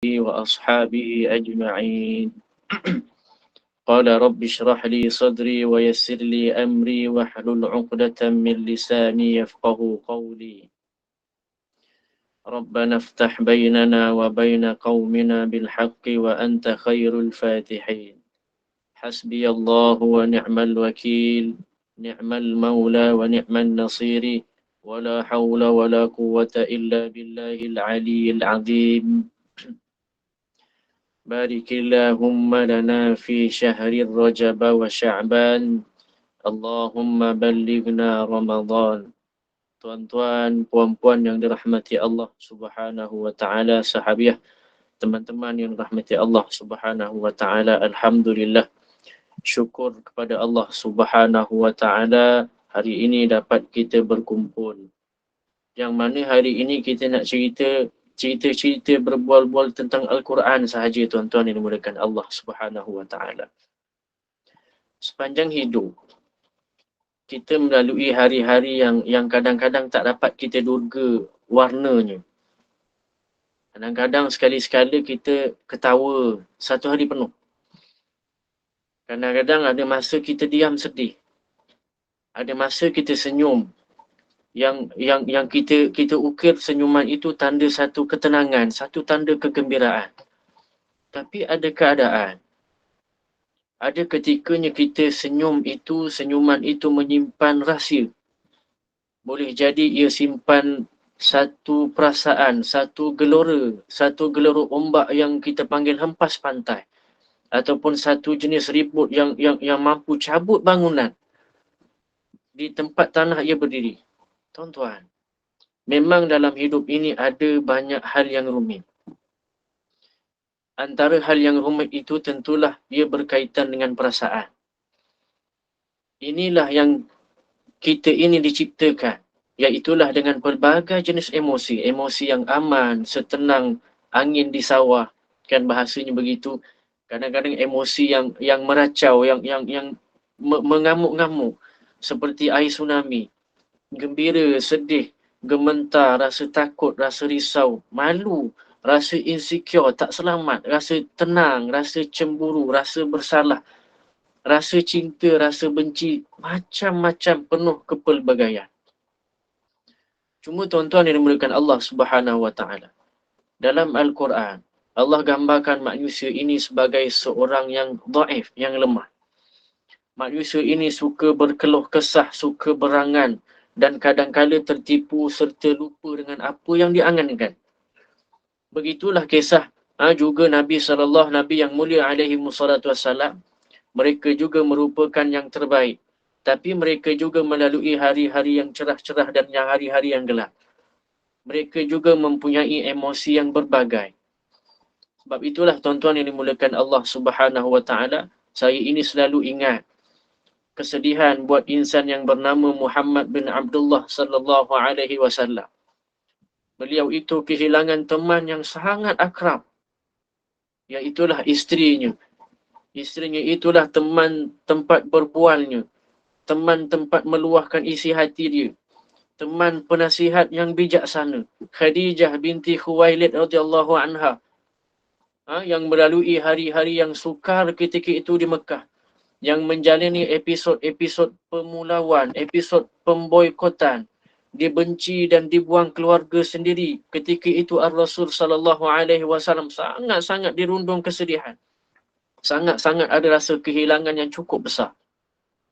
وأصحابه أجمعين. قال رب اشرح لي صدري ويسر لي أمري واحلل عقدة من لساني يفقه قولي. ربنا افتح بيننا وبين قومنا بالحق وأنت خير الفاتحين. حسبي الله ونعم الوكيل، نعم المولى ونعم النصير، ولا حول ولا قوة إلا بالله العلي العظيم. بارك اللهم لنا في شهر الرجب وشعبان، اللهم بلغنا رمضان. Tuan-tuan, puan-puan yang dirahmati Allah Subhanahu wa taala, sahabiah, teman-teman yang dirahmati Allah Subhanahu wa taala, alhamdulillah, syukur kepada Allah Subhanahu wa taala hari ini dapat kita berkumpul. Yang mana hari ini kita nak cerita berbual-bual tentang Al-Quran sahaja, tuan-tuan yang dimuliakan Allah Subhanahu wa taala. Sepanjang hidup kita melalui hari-hari yang kadang-kadang tak dapat kita duga warnanya. Kadang-kadang sekali-sekala kita ketawa satu hari penuh. Kadang-kadang ada masa kita diam sedih. Ada masa kita senyum. Yang kita ukir senyuman itu tanda satu ketenangan, satu tanda kegembiraan. Tapi ada keadaan, ada ketikanya kita senyuman itu menyimpan rahsia. Boleh jadi ia simpan satu perasaan, satu gelora ombak yang kita panggil hempas pantai. Ataupun satu jenis ribut yang mampu cabut bangunan di tempat tanah ia berdiri. Tuan-tuan, memang dalam hidup ini ada banyak hal yang rumit. Antara hal yang rumit itu tentulah ia berkaitan dengan perasaan. Inilah yang kita ini diciptakan, iaitulah dengan pelbagai jenis emosi. Emosi yang aman, setenang angin di sawah, kan bahasanya begitu. Kadang-kadang emosi yang meracau, yang mengamuk-ngamuk, seperti air tsunami. Gembira, sedih, gementar, rasa takut, rasa risau, malu, rasa insecure, tak selamat, rasa tenang, rasa cemburu, rasa bersalah, rasa cinta, rasa benci, macam-macam, penuh kepelbagaian. Cuma tuan-tuan yang dimuliakan Allah Subhanahu wa taala, dalam Al-Quran, Allah gambarkan manusia ini sebagai seorang yang dhaif, yang lemah. Manusia ini suka berkeluh kesah, suka berangan, dan kadang-kala tertipu serta lupa dengan apa yang diangankan. Begitulah kisah juga Nabi SAW, Nabi yang mulia alaihi wassalatu wassalam. Mereka juga merupakan yang terbaik. Tapi mereka juga melalui hari-hari yang cerah-cerah dan hari-hari yang gelap. Mereka juga mempunyai emosi yang berbagai. Sebab itulah tuan-tuan yang dimuliakan Allah Subhanahu wa taala, saya ini selalu ingat kesedihan buat insan yang bernama Muhammad bin Abdullah sallallahu alaihi wasallam. Beliau itu kehilangan teman yang sangat akrab, iaitulah isterinya. Isterinya itulah teman tempat berbualnya, teman tempat meluahkan isi hati dia, teman penasihat yang bijaksana, Khadijah binti Khuwailid radhiyallahu anha, yang melalui hari-hari yang sukar ketika itu di Mekah, yang menjalani episod-episod pemulauan, episod pemboikotan, dibenci dan dibuang keluarga sendiri. Ketika itu Ar-Rasul sallallahu alaihi wasallam sangat-sangat dirundung kesedihan. Sangat-sangat ada rasa kehilangan yang cukup besar.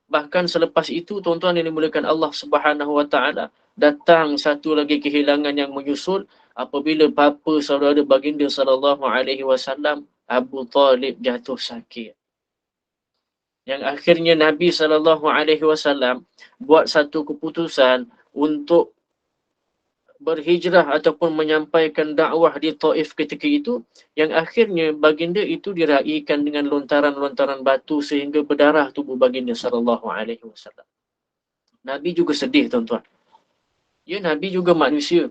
Bahkan selepas itu, tuan-tuan yang dimuliakan Allah Subhanahu wa taala, datang satu lagi kehilangan yang menyusul apabila bapa saudara baginda sallallahu alaihi wasallam, Abu Talib, jatuh sakit. Yang akhirnya Nabi SAW buat satu keputusan untuk berhijrah ataupun menyampaikan dakwah di Taif ketika itu, yang akhirnya baginda itu diraikan dengan lontaran-lontaran batu sehingga berdarah tubuh baginda SAW. Nabi juga sedih, tuan-tuan. Ya, Nabi juga manusia.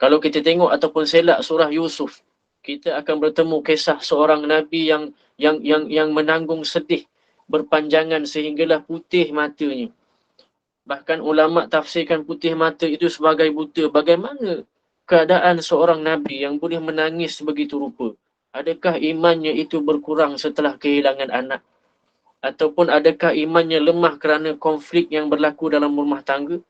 Kalau kita tengok ataupun selak surah Yusuf, kita akan bertemu kisah seorang Nabi yang menanggung sedih berpanjangan sehinggalah putih matanya. Bahkan ulama tafsirkan putih mata itu sebagai buta. Bagaimana keadaan seorang Nabi yang boleh menangis begitu rupa? Adakah imannya itu berkurang setelah kehilangan anak? Ataupun adakah imannya lemah kerana konflik yang berlaku dalam rumah tangga?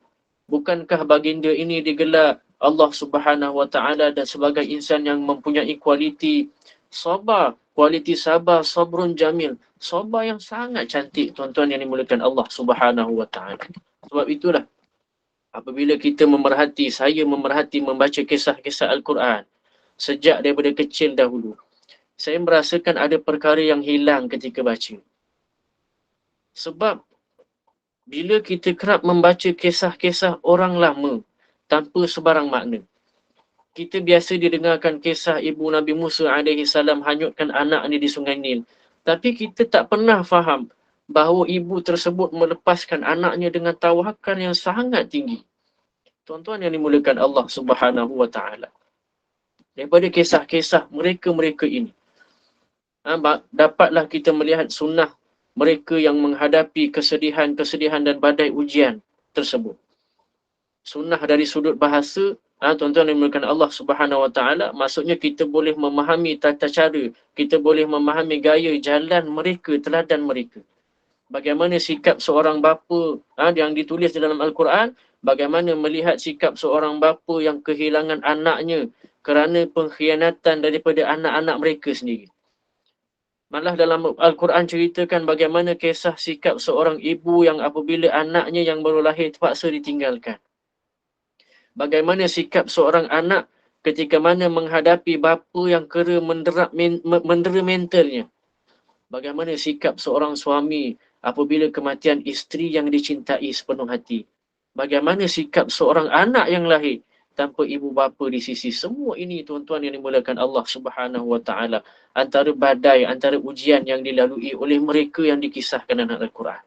Bukankah baginda ini digelar Allah Subhanahu Wa Taala dan sebagai insan yang mempunyai kualiti sabar, kualiti sabar, sabrun jamil, sabar yang sangat cantik, tuan-tuan yang dimuliakan Allah Subhanahu Wa Taala. Sebab itulah apabila kita saya memerhati membaca kisah-kisah Al-Quran sejak daripada kecil dahulu, saya merasakan ada perkara yang hilang ketika baca. Sebab bila kita kerap membaca kisah-kisah orang lama tanpa sebarang makna. Kita biasa didengarkan kisah ibu Nabi Musa AS hanyutkan anaknya di Sungai Nil. Tapi kita tak pernah faham bahawa ibu tersebut melepaskan anaknya dengan tawakkal yang sangat tinggi. Tuan-tuan yang dimuliakan Allah Subhanahu Wa Taala. Daripada kisah-kisah mereka-mereka ini, dapatlah kita melihat sunnah mereka yang menghadapi kesedihan-kesedihan dan badai ujian tersebut. Sunnah dari sudut bahasa, tuan-tuan yang dimuliakan Allah Subhanahu Wa Taala, maksudnya kita boleh memahami tata cara, kita boleh memahami gaya jalan mereka, teladan mereka. Bagaimana sikap seorang bapa yang ditulis dalam Al-Quran, bagaimana melihat sikap seorang bapa yang kehilangan anaknya kerana pengkhianatan daripada anak-anak mereka sendiri. Malah dalam Al-Quran ceritakan bagaimana kisah sikap seorang ibu yang apabila anaknya yang baru lahir terpaksa ditinggalkan. Bagaimana sikap seorang anak ketika mana menghadapi bapa yang kera mendera mentalnya. Bagaimana sikap seorang suami apabila kematian isteri yang dicintai sepenuh hati. Bagaimana sikap seorang anak yang lahir tanpa ibu bapa di sisi. Semua ini tuan-tuan yang dimuliakan Allah Subhanahu Wa Taala, antara badai, antara ujian yang dilalui oleh mereka yang dikisahkan dalam Al-Quran.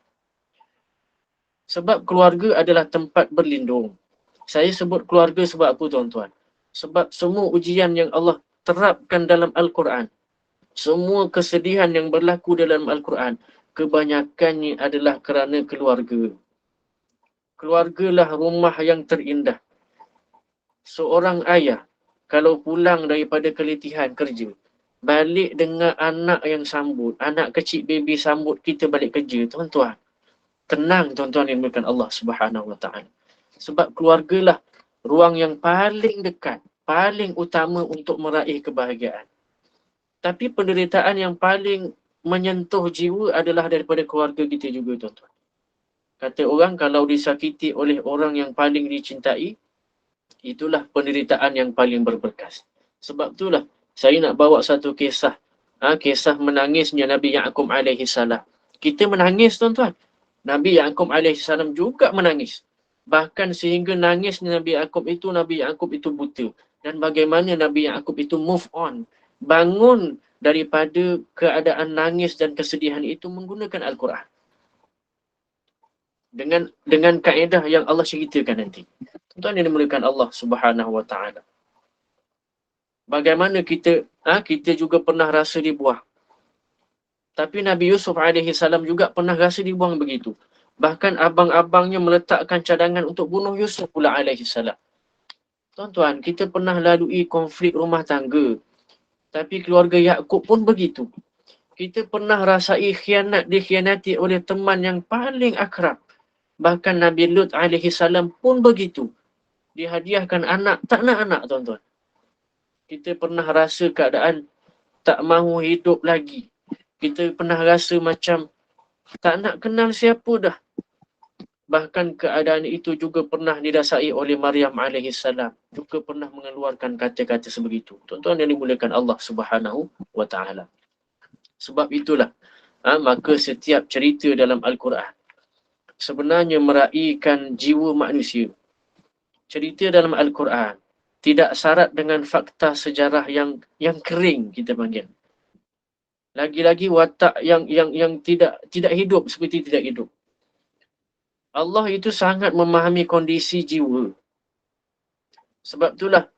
Sebab keluarga adalah tempat berlindung. Saya sebut keluarga sebab apa, tuan-tuan? Sebab semua ujian yang Allah terapkan dalam Al-Quran, semua kesedihan yang berlaku dalam Al-Quran, kebanyakannya adalah kerana keluarga. Keluargalah rumah yang terindah. Seorang ayah, kalau pulang daripada keletihan kerja, balik dengan anak yang sambut, anak kecil baby sambut kita balik kerja, tuan-tuan. Tenang, tuan-tuan yang dimuliakan Allah Subhanahu Wa Taala. Sebab keluargalah ruang yang paling dekat, paling utama untuk meraih kebahagiaan. Tapi penderitaan yang paling menyentuh jiwa adalah daripada keluarga kita juga, tuan-tuan. Kata orang, kalau disakiti oleh orang yang paling dicintai, itulah penderitaan yang paling berbekas. Sebab itulah saya nak bawa satu kisah. Kisah menangisnya Nabi Ya'qub AS. Kita menangis, tuan-tuan. Nabi Ya'qub AS juga menangis. Bahkan sehingga nangisnya Nabi Ya'qub itu buta. Dan bagaimana Nabi Ya'qub itu move on. Bangun daripada keadaan nangis dan kesedihan itu menggunakan Al-Quran. Dengan kaedah yang Allah ceritakan nanti. Tuan yang dimuliakan Allah Subhanahu Wa Taala. Bagaimana kita juga pernah rasa dibuang. Tapi Nabi Yusuf AS juga pernah rasa dibuang begitu. Bahkan abang-abangnya meletakkan cadangan untuk bunuh Yusuf pula AS. Tuan-tuan, kita pernah lalui konflik rumah tangga. Tapi keluarga Yaqub pun begitu. Kita pernah rasai dikhianati oleh teman yang paling akrab. Bahkan Nabi Lut AS pun begitu. Dihadiahkan anak, tak nak anak, tuan-tuan. Kita pernah rasa keadaan tak mahu hidup lagi. Kita pernah rasa macam tak nak kenal siapa dah. Bahkan keadaan itu juga pernah didasari oleh Maryam AS. Juga pernah mengeluarkan kata-kata sebegitu. Tuan-tuan yang dimuliakan Allah Subhanahu Wa Taala. Sebab itulah, maka setiap cerita dalam Al-Quran sebenarnya meraihkan jiwa manusia. Cerita dalam Al-Quran tidak syarat dengan fakta sejarah yang kering, kita panggil. Lagi-lagi watak yang tidak hidup seperti tidak hidup. Allah itu sangat memahami kondisi jiwa. Sebab itulah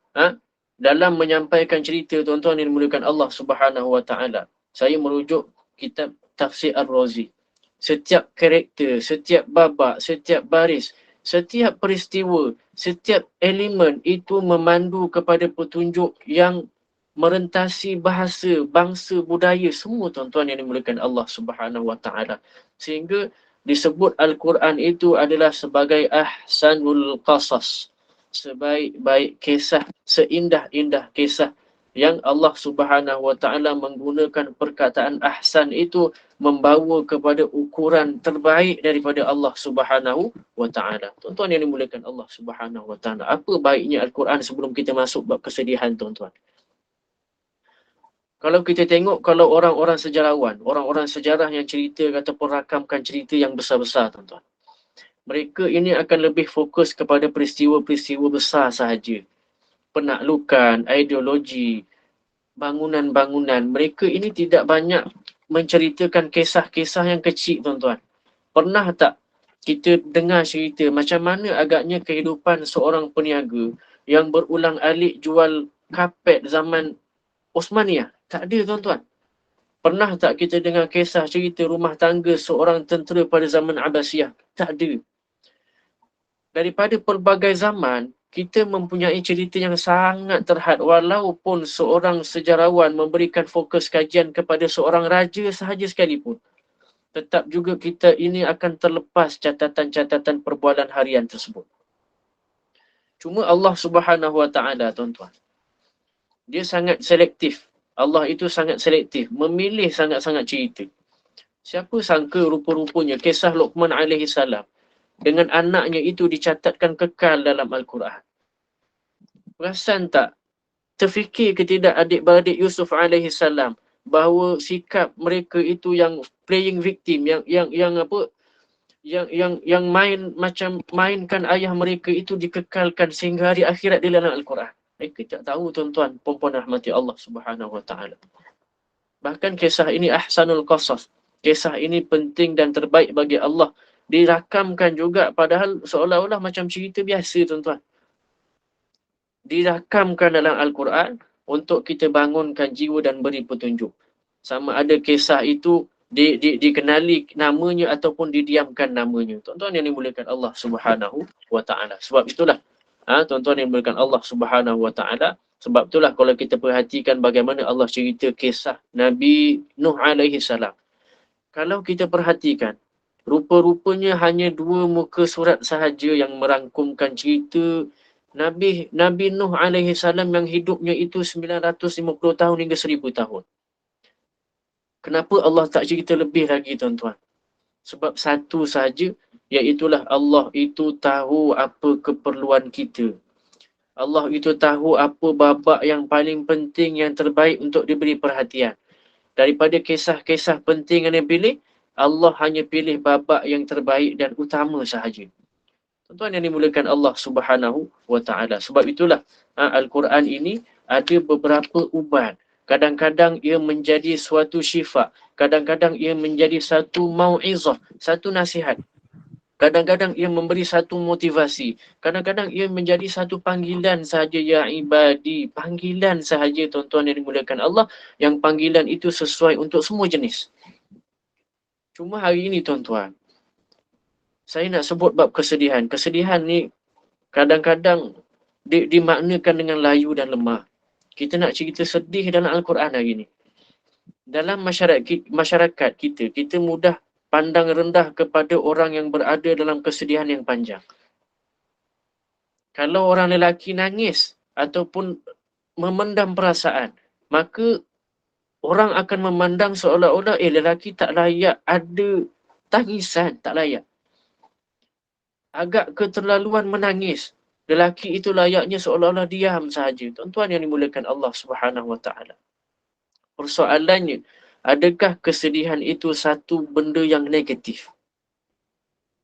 dalam menyampaikan cerita, tuan-tuan yang dimuliakan Allah Subhanahu Wa Taala, saya merujuk kitab Tafsir Ar-Razi. Setiap karakter, setiap babak, setiap baris, setiap peristiwa Setiap elemen itu memandu kepada petunjuk yang merentasi bahasa, bangsa, budaya, semua tuan-tuan yang dimuliakan Allah Subhanahu Wa Taala. Sehingga disebut Al-Quran itu adalah sebagai ahsanul qasas, sebaik-baik kisah, seindah-indah kisah yang Allah Subhanahu Wa Taala menggunakan perkataan ahsan itu membawa kepada ukuran terbaik daripada Allah Subhanahu Wa Taala. Tuan-tuan yang dimuliakan Allah Subhanahu Wa Taala, apa baiknya Al-Quran sebelum kita masuk bab kesedihan, tuan-tuan? Kalau kita tengok, kalau orang-orang sejarawan, orang-orang sejarah yang cerita ataupun rakamkan cerita yang besar-besar, tuan-tuan, mereka ini akan lebih fokus kepada peristiwa-peristiwa besar sahaja. Penaklukan, ideologi, bangunan-bangunan. Mereka ini tidak banyak menceritakan kisah-kisah yang kecil, tuan-tuan. Pernah tak kita dengar cerita macam mana agaknya kehidupan seorang peniaga yang berulang-alik jual kapet zaman Osmaniyah? Tak ada, tuan-tuan. Pernah tak kita dengar kisah cerita rumah tangga seorang tentera pada zaman Abbasiyah? Tak ada. Daripada pelbagai zaman, kita mempunyai cerita yang sangat terhad, walaupun seorang sejarawan memberikan fokus kajian kepada seorang raja sahaja sekalipun. Tetap juga kita ini akan terlepas catatan-catatan perbualan harian tersebut. Cuma Allah Subhanahu Wa Taala, tuan-tuan, dia sangat selektif. Allah itu sangat selektif, memilih sangat-sangat cerita. Siapa sangka rupa-rupanya kisah Luqman alaihi salam dengan anaknya itu dicatatkan kekal dalam Al-Quran. Perasan tak? Terfikir ke tidak adik-beradik Yusuf alaihi salam bahawa sikap mereka itu yang playing victim, yang main macam mainkan ayah mereka itu dikekalkan sehingga hari akhirat di dalam Al-Quran. Mereka tak tahu, tuan-tuan, puan-puan rahmati Allah Subhanahu Wa Taala. Bahkan kisah ini ahsanul qasas. Kisah ini penting dan terbaik bagi Allah. Dirakamkan juga padahal seolah-olah macam cerita biasa, tuan-tuan. Dirakamkan dalam Al-Quran untuk kita bangunkan jiwa dan beri petunjuk. Sama ada kisah itu dikenali namanya ataupun didiamkan namanya. Tuan-tuan yang dimuliakan Allah Subhanahu Wa Taala. Sebab itulah, tuan-tuan yang dimuliakan Allah Subhanahu Wa Taala, sebab itulah kalau kita perhatikan bagaimana Allah cerita kisah Nabi Nuh alaihi salam. Kalau kita perhatikan, rupa-rupanya hanya 2 muka surat sahaja yang merangkumkan cerita Nabi Nuh alaihi salam yang hidupnya itu 950 tahun hingga 1000 tahun. Kenapa Allah tak cerita lebih lagi, tuan-tuan? Sebab satu sahaja, iaitulah Allah itu tahu apa keperluan kita. Allah itu tahu apa babak yang paling penting, yang terbaik untuk diberi perhatian. Daripada kisah-kisah penting yang dia pilih, Allah hanya pilih babak yang terbaik dan utama sahaja. Tuan-tuan yang dimuliakan Allah Subhanahu Wa Taala. Sebab itulah Al-Quran ini ada beberapa ubat. Kadang-kadang ia menjadi suatu syifa. Kadang-kadang ia menjadi satu mau'izah, satu nasihat. Kadang-kadang ia memberi satu motivasi. Kadang-kadang ia menjadi satu panggilan sahaja, ya ibadi. Panggilan sahaja, tuan-tuan yang dimuliakan Allah. Yang panggilan itu sesuai untuk semua jenis. Cuma hari ini, tuan-tuan, saya nak sebut bab kesedihan. Kesedihan ni kadang-kadang dimaknakan dengan layu dan lemah. Kita nak cerita sedih dalam Al-Quran hari ni. Dalam masyarakat kita mudah pandang rendah kepada orang yang berada dalam kesedihan yang panjang. Kalau orang lelaki nangis ataupun memendam perasaan, maka orang akan memandang seolah-olah lelaki tak layak ada tangisan, tak layak. Agak keterlaluan menangis. Lelaki itu layaknya seolah-olah diam sahaja. Tuan-tuan yang dimuliakan Allah Subhanahu Wa Taala. Persoalannya, adakah kesedihan itu satu benda yang negatif?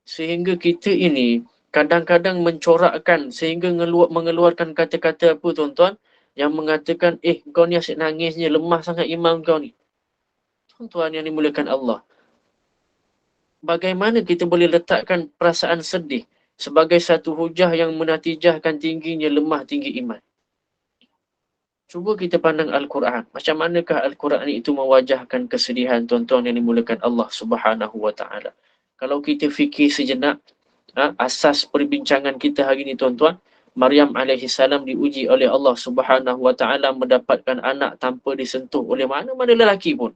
Sehingga kita ini kadang-kadang mencorakkan sehingga mengeluarkan kata-kata apa, tuan-tuan, yang mengatakan, kau ni asyik nangisnya, lemah sangat iman kau ni. Tuan-tuan yang dimuliakan Allah, bagaimana kita boleh letakkan perasaan sedih sebagai satu hujah yang menatijahkan tingginya lemah tinggi iman? Cuba kita pandang Al-Quran. Macam manakah Al-Quran itu mewajahkan kesedihan, tuan-tuan yang dimuliakan Allah Subhanahu Wa Taala? Kalau kita fikir sejenak, asas perbincangan kita hari ini tuan-tuan. Maryam alaihissalam diuji oleh Allah Subhanahu wa taala mendapatkan anak tanpa disentuh oleh mana-mana lelaki pun.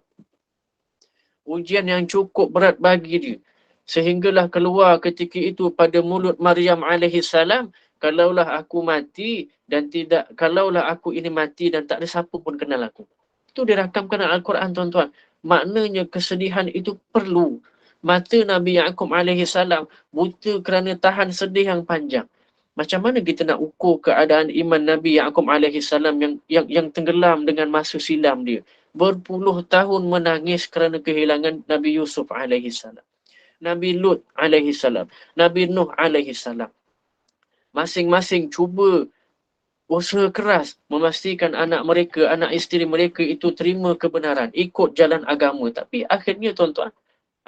Ujian yang cukup berat bagi dia. Sehinggalah keluar ketika itu pada mulut Maryam alaihissalam, kalaulah aku mati dan tidak, kalaulah aku ini mati dan tak ada siapa pun kenal aku. Itu dirakamkan dalam Al-Quran tuan-tuan. Maknanya kesedihan itu perlu. Mata Nabi Ya'qub alaihissalam buta kerana tahan sedih yang panjang. Macam mana kita nak ukur keadaan iman Nabi Ya'qub alaihissalam yang tenggelam dengan masa silam dia? Berpuluh tahun menangis kerana kehilangan Nabi Yusuf alaihissalam, Nabi Lut alaihissalam, Nabi Nuh alaihissalam. Masing-masing cuba usaha keras memastikan anak mereka, anak isteri mereka itu terima kebenaran, ikut jalan agama. Tapi akhirnya tuan-tuan,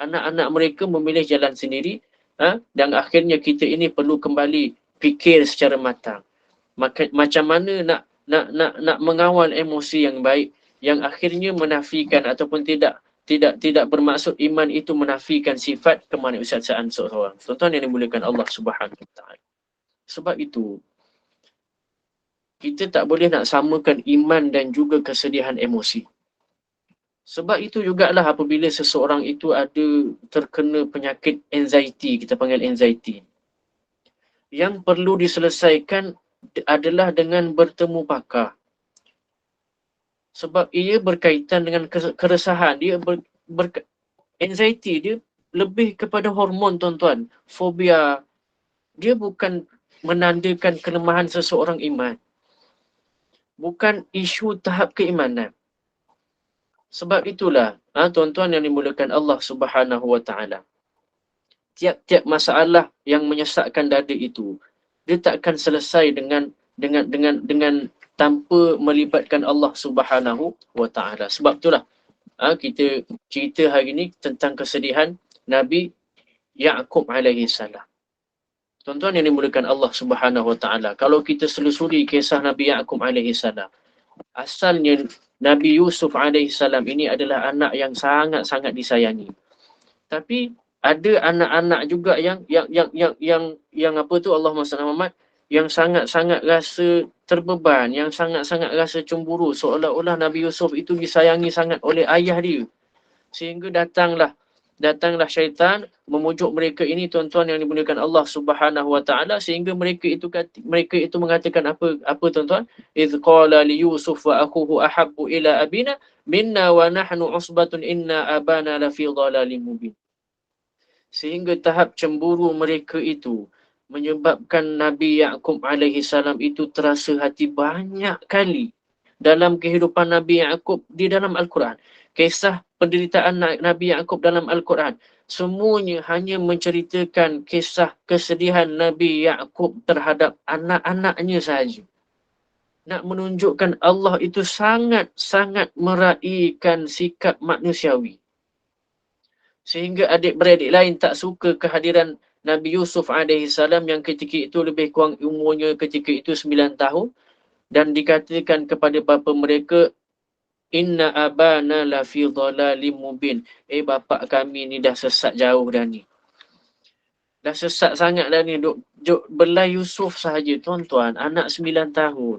anak-anak mereka memilih jalan sendiri, dan akhirnya kita ini perlu kembali fikir secara matang. Macam mana nak mengawal emosi yang baik, yang akhirnya menafikan ataupun tidak bermaksud iman itu menafikan sifat kemanusiaan seorang. Tuan-tuan yang dimuliakan Allah Subhanahu wa taala. Sebab itu kita tak boleh nak samakan iman dan juga kesedihan emosi. Sebab itu jugalah apabila seseorang itu ada terkena penyakit anxiety, kita panggil anxiety, yang perlu diselesaikan adalah dengan bertemu pakar. Sebab ia berkaitan dengan keresahan. Dia anxiety dia lebih kepada hormon tuan-tuan. Fobia. Dia bukan menandakan kelemahan seseorang iman. Bukan isu tahap keimanan. Sebab itulah tuan-tuan yang dimuliakan Allah Subhanahu wa taala. Tiap-tiap masalah yang menyesakkan dada itu, dia tak akan selesai dengan tanpa melibatkan Allah Subhanahu wa taala. Sebab itulah kita cerita hari ini tentang kesedihan Nabi Ya'qub alaihi salam. Tuan-tuan yang dimuliakan Allah Subhanahu wa taala, kalau kita selusuri kisah Nabi Ya'qub alaihi salam, asalnya Nabi Yusuf alaihi salam ini adalah anak yang sangat-sangat disayangi. Tapi ada anak-anak juga yang apa tu, Allahumma salli Muhammad, yang sangat-sangat rasa terbeban, yang sangat-sangat rasa cemburu, seolah-olah Nabi Yusuf itu disayangi sangat oleh ayah dia. Sehingga datanglah syaitan memujuk mereka ini tuan-tuan yang dimuliakan Allah Subhanahu wa taala, sehingga mereka itu mengatakan apa tuan-tuan? Idz qala li Yusuf wa akhuhu ahabbu ila abina minna wa nahnu usbatun inna abana lafi dhalalin mubin. Sehingga tahap cemburu mereka itu menyebabkan Nabi Ya'qub alaihi salam itu terasa hati banyak kali dalam kehidupan Nabi Ya'qub di dalam Al-Quran. Kisah penderitaan Nabi Ya'qub dalam Al-Quran, semuanya hanya menceritakan kisah kesedihan Nabi Ya'qub terhadap anak-anaknya sahaja. Nak menunjukkan Allah itu sangat-sangat meraihkan sikap manusiawi. Sehingga adik-beradik lain tak suka kehadiran Nabi Yusuf AS yang ketika itu lebih kurang umurnya ketika itu 9 tahun. Dan dikatakan kepada bapa mereka, Inna abana lafi dhalalim mubin. Bapa kami ni dah sesat jauh dah ni. Dah sesat sangat dah ni. Duk belai Yusuf sahaja tuan-tuan. Anak 9 tahun.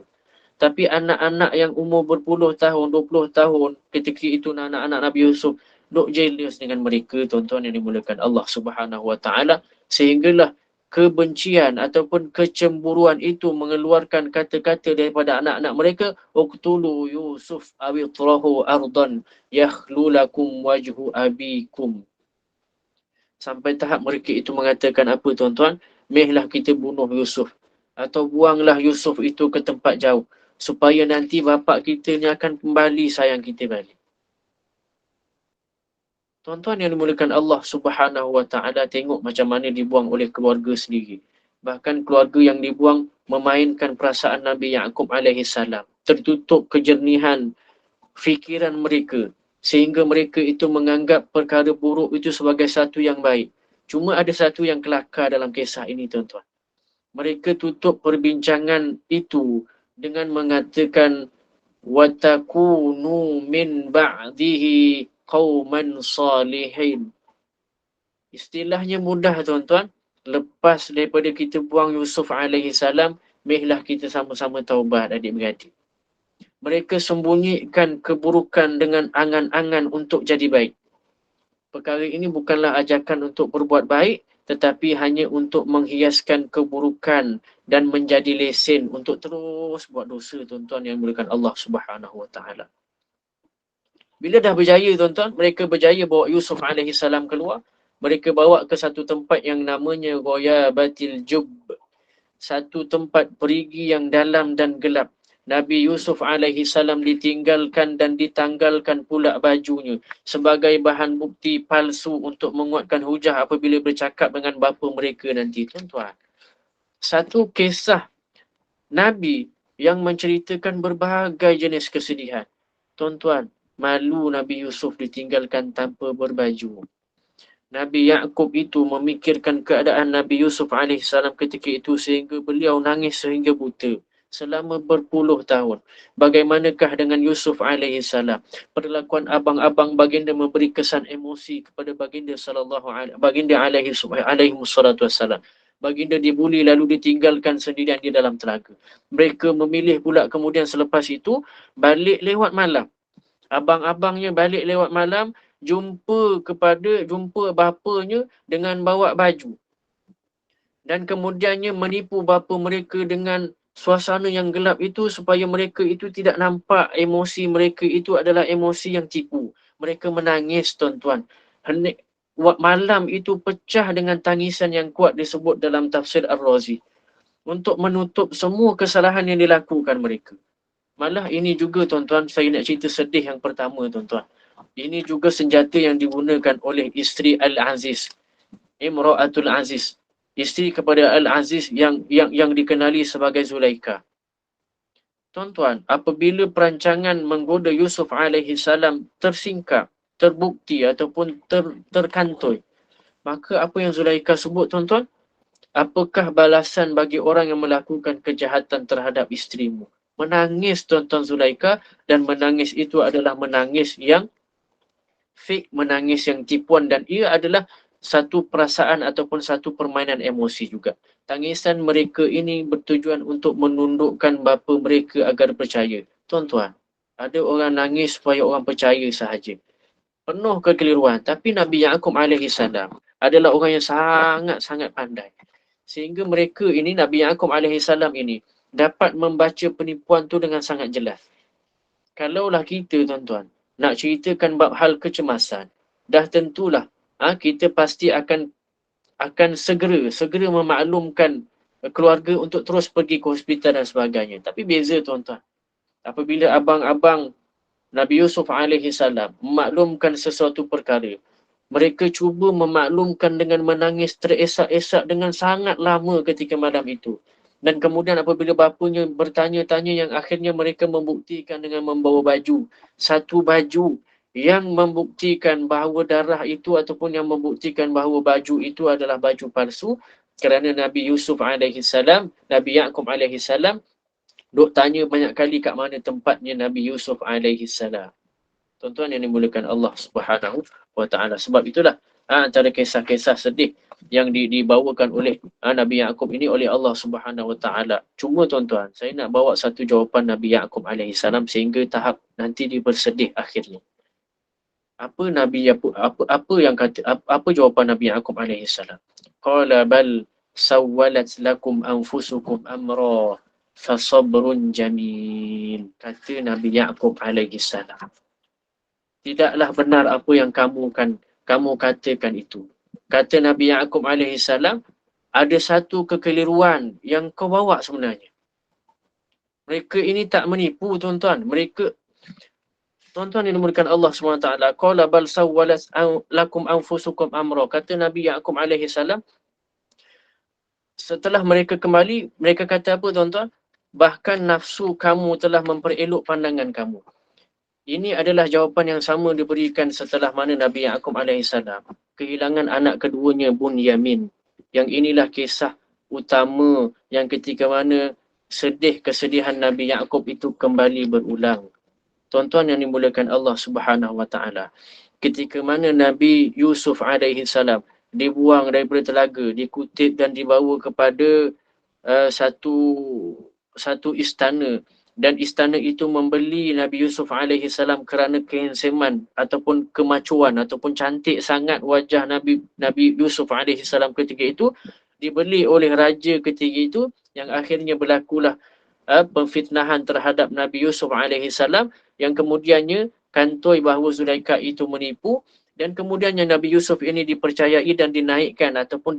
Tapi anak-anak yang umur berpuluh tahun, 20 tahun, ketika itu anak-anak Nabi Yusuf, duk jealous dengan mereka tuan-tuan yang dimuliakan Allah Subhanahu wa taala, sehinggalah kebencian ataupun kecemburuan itu mengeluarkan kata-kata daripada anak-anak mereka, uqtulu Yusuf awitrahu ardan yakhlu lakum wajhu abikum. Sampai tahap mereka itu mengatakan apa tuan-tuan? Mehlah kita bunuh Yusuf atau buanglah Yusuf itu ke tempat jauh supaya nanti bapa kita ni akan kembali sayang kita balik. Tuan-tuan yang dimuliakan Allah Subhanahu wa taala, tengok macam mana dibuang oleh keluarga sendiri. Bahkan keluarga yang dibuang memainkan perasaan Nabi Ya'qub alaihi salam. Tertutup kejernihan fikiran mereka sehingga mereka itu menganggap perkara buruk itu sebagai satu yang baik. Cuma ada satu yang kelakar dalam kisah ini tuan-tuan. Mereka tutup perbincangan itu dengan mengatakan watakunu min ba'dihi qauman salihin. Istilahnya mudah tuan-tuan. lepas daripada kita buang Yusuf alaihi salam, mehlah kita sama-sama taubat adik-beradik. Mereka sembunyikan keburukan dengan angan-angan untuk jadi baik. Perkara ini bukanlah ajakan untuk berbuat baik, tetapi hanya untuk menghiaskan keburukan dan menjadi lesen untuk terus buat dosa, tuan-tuan yang dimuliakan Allah Subhanahu Wa Taala. Bila dah berjaya, tuan-tuan, mereka berjaya bawa Yusuf alaihi salam keluar. Mereka bawa ke satu tempat yang namanya Ghayabatil Jubb. Satu tempat perigi yang dalam dan gelap. Nabi Yusuf alaihi salam ditinggalkan dan ditanggalkan pula bajunya sebagai bahan bukti palsu untuk menguatkan hujah apabila bercakap dengan bapa mereka nanti, tuan-tuan. Satu kisah Nabi yang menceritakan berbagai jenis kesedihan. Tuan-tuan, malu Nabi Yusuf ditinggalkan tanpa berbaju. Nabi Yaqub itu memikirkan keadaan Nabi Yusuf AS ketika itu sehingga beliau nangis sehingga buta selama berpuluh tahun. Bagaimanakah dengan Yusuf AS? Perlakuan abang-abang baginda memberi kesan emosi kepada baginda alaihi wassalatu wassalam. Baginda dibuli lalu ditinggalkan sendirian di dalam telaga. Mereka memilih pula kemudian selepas itu balik lewat malam. Abang-abangnya balik lewat malam, jumpa bapanya dengan bawa baju. Dan kemudiannya menipu bapa mereka dengan suasana yang gelap itu supaya mereka itu tidak nampak emosi mereka itu adalah emosi yang tipu. Mereka menangis, tuan-tuan. Malam itu pecah dengan tangisan yang kuat disebut dalam tafsir Ar-Razi. Untuk menutup semua kesalahan yang dilakukan mereka. Malah ini juga, tuan-tuan, saya nak cerita sedih yang pertama, tuan-tuan. Ini juga senjata yang digunakan oleh isteri Al-Aziz. Imra'atul Aziz. Isteri kepada Al-Aziz yang dikenali sebagai Zulaika. Tuan-tuan, apabila perancangan menggoda Yusuf alaihi salam tersingkap, terbukti ataupun terkantoi, maka apa yang Zulaika sebut, tuan-tuan? Apakah balasan bagi orang yang melakukan kejahatan terhadap isterimu? Menangis, tuan-tuan Zulaika, dan menangis itu adalah menangis yang fake, menangis yang tipuan, dan ia adalah satu perasaan ataupun satu permainan emosi juga. Tangisan mereka ini bertujuan untuk menundukkan bapa mereka agar percaya. Tuan-tuan, ada orang nangis supaya orang percaya sahaja. Penuh kekeliruan. Tapi Nabi Yaqub alaihi salam adalah orang yang sangat-sangat pandai. Sehingga mereka ini, Nabi Yaqub alaihi salam ini, dapat membaca penipuan tu dengan sangat jelas. Kalaulah kita, tuan-tuan, nak ceritakan bab hal kecemasan, dah tentulah kita pasti akan segera memaklumkan keluarga untuk terus pergi ke hospital dan sebagainya. Tapi beza, tuan-tuan. Apabila abang-abang Nabi Yusuf alaihi salam memaklumkan sesuatu perkara, mereka cuba memaklumkan dengan menangis teresak-esak dengan sangat lama ketika malam itu. Dan kemudian apabila bapanya bertanya-tanya, yang akhirnya mereka membuktikan dengan membawa baju. Satu baju yang membuktikan bahawa darah itu ataupun yang membuktikan bahawa baju itu adalah baju palsu. Kerana Nabi Yusuf alaihi salam, Nabi Yaqub alaihi salam duk tanya banyak kali kat mana tempatnya Nabi Yusuf alaihi salam. Tuan-tuan yang dimulakan Allah Subhanahu Wa Taala. Sebab itulah antara kisah-kisah sedih yang dibawakan oleh Nabi Yaqub ini oleh Allah Subhanahu Wa Taala. Cuma, tuan-tuan, saya nak bawa satu jawapan Nabi Yaqub alaihi salam sehingga tahap nanti dia bersedih akhirnya. Apa jawapan Nabi Yaqub alaihi salam? Qala bal sawwalat lakum anfusukum amra fasabrun jamil. Kata Nabi Yaqub alaihi salam, tidaklah benar apa yang kamu katakan itu. Kata Nabi Yaqub alaihi salam, ada satu kekeliruan yang kau bawa sebenarnya. Mereka ini tak menipu, tuan-tuan. Tuan-tuan yang dimulakan Allah SWT. Qala bal sawwalat lakum anfusukum amra. Kata Nabi Yaqub alaihi salam, setelah mereka kembali, mereka kata apa, tuan-tuan? Bahkan nafsu kamu telah memperelok pandangan kamu. Ini adalah jawapan yang sama diberikan setelah mana Nabi Yaqub AS kehilangan anak keduanya Bunyamin. Yang inilah kisah utama yang ketika mana kesedihan Nabi Yaqub itu kembali berulang. Tuan-tuan yang dimulakan Allah Subhanahu Wa Taala. Ketika mana Nabi Yusuf AS dibuang daripada telaga, dikutip dan dibawa kepada satu istana, dan istana itu membeli Nabi Yusuf alaihi salam kerana kehansaman ataupun kemacuan ataupun cantik sangat wajah Nabi Yusuf alaihi salam ketika itu, dibeli oleh raja ketika itu, yang akhirnya berlakulah pemfitnahan terhadap Nabi Yusuf alaihi salam, yang kemudiannya kantoi bahawa Zulaikha itu menipu, dan kemudiannya Nabi Yusuf ini dipercayai dan dinaikkan ataupun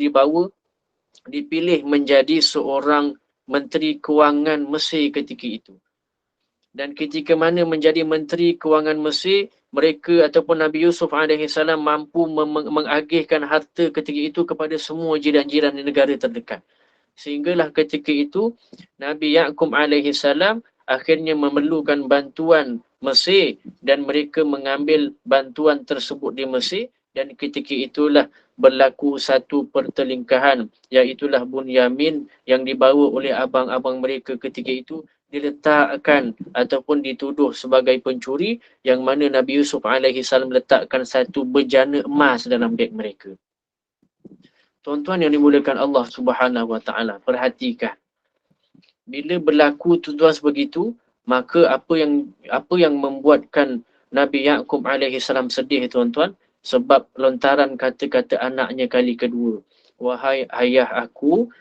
dipilih menjadi seorang Menteri Kewangan Mesir ketika itu. Dan ketika mana menjadi Menteri Kewangan Mesir, mereka ataupun Nabi Yusuf AS mampu mengagihkan harta ketika itu kepada semua jiran-jiran di negara terdekat. Sehinggalah ketika itu, Nabi Ya'qub AS akhirnya memerlukan bantuan Mesir, dan mereka mengambil bantuan tersebut di Mesir, dan ketika itulah berlaku satu pertelingkahan, iaitulah Bunyamin yang dibawa oleh abang-abang mereka ketika itu diletakkan ataupun dituduh sebagai pencuri, yang mana Nabi Yusuf AS letakkan satu bejana emas dalam beg mereka. Tuan-tuan yang dimuliakan Allah Subhanahu Wa Taala, perhatikan. Bila berlaku tuan-tuan sebegitu, maka apa yang membuatkan Nabi Ya'qub alaihi salam sedih tuan-tuan? Sebab lontaran kata-kata anaknya kali kedua. Wahai ayah aku,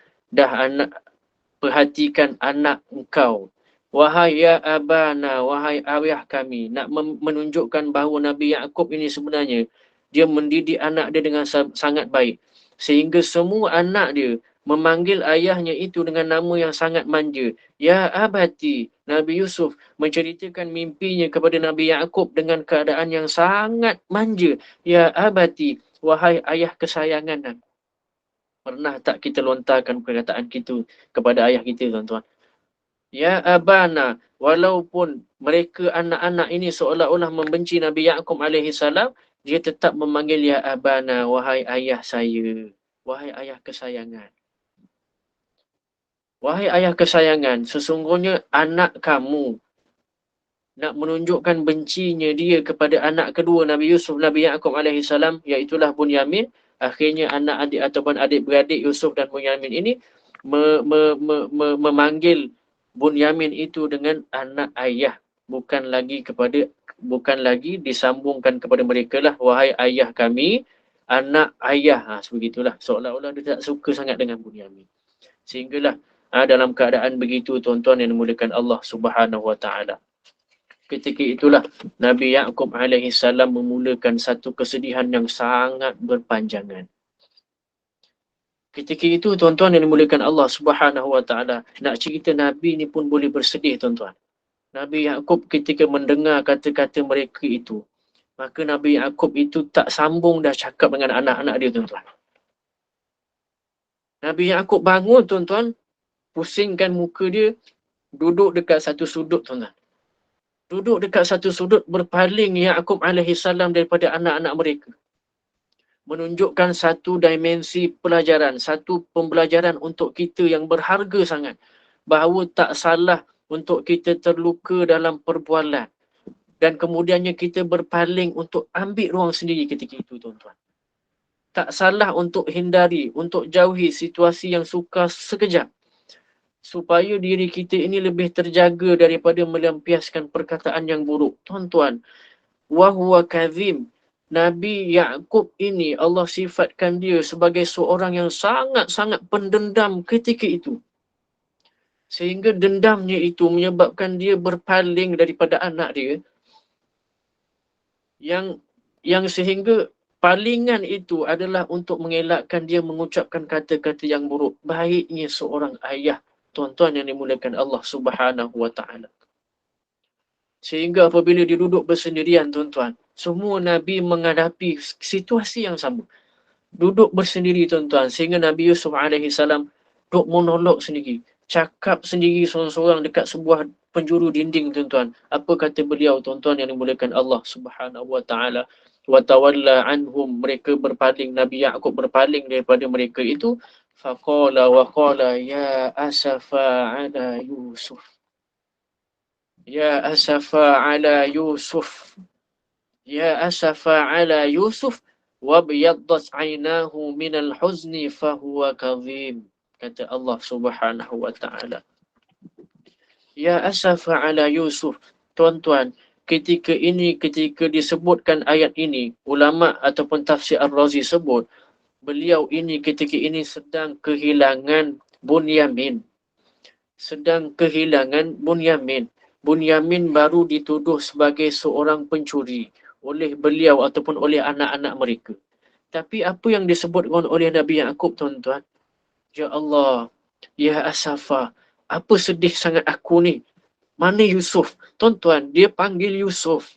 perhatikan anak engkau. Wahai ya abana, wahai ayah kami. Nak menunjukkan bahawa Nabi Ya'qub ini sebenarnya dia mendidik anak dia dengan sangat baik. Sehingga semua anak dia memanggil ayahnya itu dengan nama yang sangat manja. Ya abati, Nabi Yusuf menceritakan mimpinya kepada Nabi Ya'qub dengan keadaan yang sangat manja. Ya abati, wahai ayah kesayangan aku. Pernah tak kita lontarkan perkataan kita kepada ayah kita tuan-tuan? Ya abana, walaupun mereka anak-anak ini seolah-olah membenci Nabi Ya'qub alaihi salam, dia tetap memanggil ya abana, wahai ayah saya, wahai ayah kesayangan. Wahai ayah kesayangan, sesungguhnya anak kamu nak menunjukkan bencinya dia kepada anak kedua Nabi Yusuf, Nabi Ya'qub alaihi salam, iaitulah Bunyamin. Akhirnya anak adik ataupun adik-beradik Yusuf dan Bunyamin ini memanggil Bunyamin itu dengan anak ayah, bukan lagi disambungkan kepada mereka lah, wahai ayah kami, anak ayah. Sebegitulah, seolah-olah dia tak suka sangat dengan Bunyamin. Sehinggalah dalam keadaan begitu tuan-tuan yang dimuliakan Allah Subhanahu Wa Taala, ketika itulah Nabi Ya'qub alaihi salam memulakan satu kesedihan yang sangat berpanjangan. Ketika itu tuan-tuan yang dimuliakan Allah Subhanahu Wa Taala, nak cerita Nabi ni pun boleh bersedih tuan-tuan. Nabi Ya'qub ketika mendengar kata-kata mereka itu, maka Nabi Ya'qub itu tak sambung dah cakap dengan anak-anak dia tuan-tuan. Nabi Ya'qub bangun tuan-tuan, pusingkan muka dia, duduk dekat satu sudut tuan-tuan. Duduk dekat satu sudut, berpaling Ya'qub alaihi salam daripada anak-anak mereka. Menunjukkan satu dimensi pelajaran, satu pembelajaran untuk kita yang berharga sangat. Bahawa tak salah untuk kita terluka dalam perbualan. Dan kemudiannya kita berpaling untuk ambil ruang sendiri ketika itu tuan-tuan. Tak salah untuk hindari, untuk jauhi situasi yang sukar sekejap, supaya diri kita ini lebih terjaga daripada melampiaskan perkataan yang buruk. Tuan-tuan, wa huwa kazim. Nabi Ya'qub ini Allah sifatkan dia sebagai seorang yang sangat-sangat pendendam ketika itu. Sehingga dendamnya itu menyebabkan dia berpaling daripada anak dia. Yang sehingga palingan itu adalah untuk mengelakkan dia mengucapkan kata-kata yang buruk. Baiknya seorang ayah, tuan-tuan yang dimuliakan Allah Subhanahu Wa Taala. Sehingga apabila dia duduk bersendirian tuan-tuan, semua Nabi menghadapi situasi yang sama. Duduk bersendiri tuan-tuan, sehingga Nabi Yusuf AS duduk monolog sendiri. Cakap sendiri seorang-seorang dekat sebuah penjuru dinding tuan-tuan. Apa kata beliau tuan-tuan yang dimuliakan Allah Subhanahu Wa Taala? Wa tawalla anhum, mereka berpaling, Nabi Ya'qub berpaling daripada mereka itu. Faqala wa qala ya asafa ala Yusuf. Ya asafa ala Yusuf. Ya asafa ala Yusuf. وَابْيَضَّتْ عَيْنَاهُ مِنَ الْحُزْنِ فَهُوَ كَظِيمٌ. Kata Allah Subhanahu wa taala. Ya asafa ala Yusuf. Tuan-tuan, ketika disebutkan ayat ini, ulama ataupun tafsir Ar-Razi sebut, beliau ini ketika ini sedang kehilangan Bunyamin. Bunyamin baru dituduh sebagai seorang pencuri oleh beliau ataupun oleh anak-anak mereka. Tapi apa yang disebutkan oleh Nabi Yaqub, tuan-tuan? Ya Allah, ya asafa, apa sedih sangat aku ni. Mana Yusuf? Tuan-tuan, dia panggil Yusuf.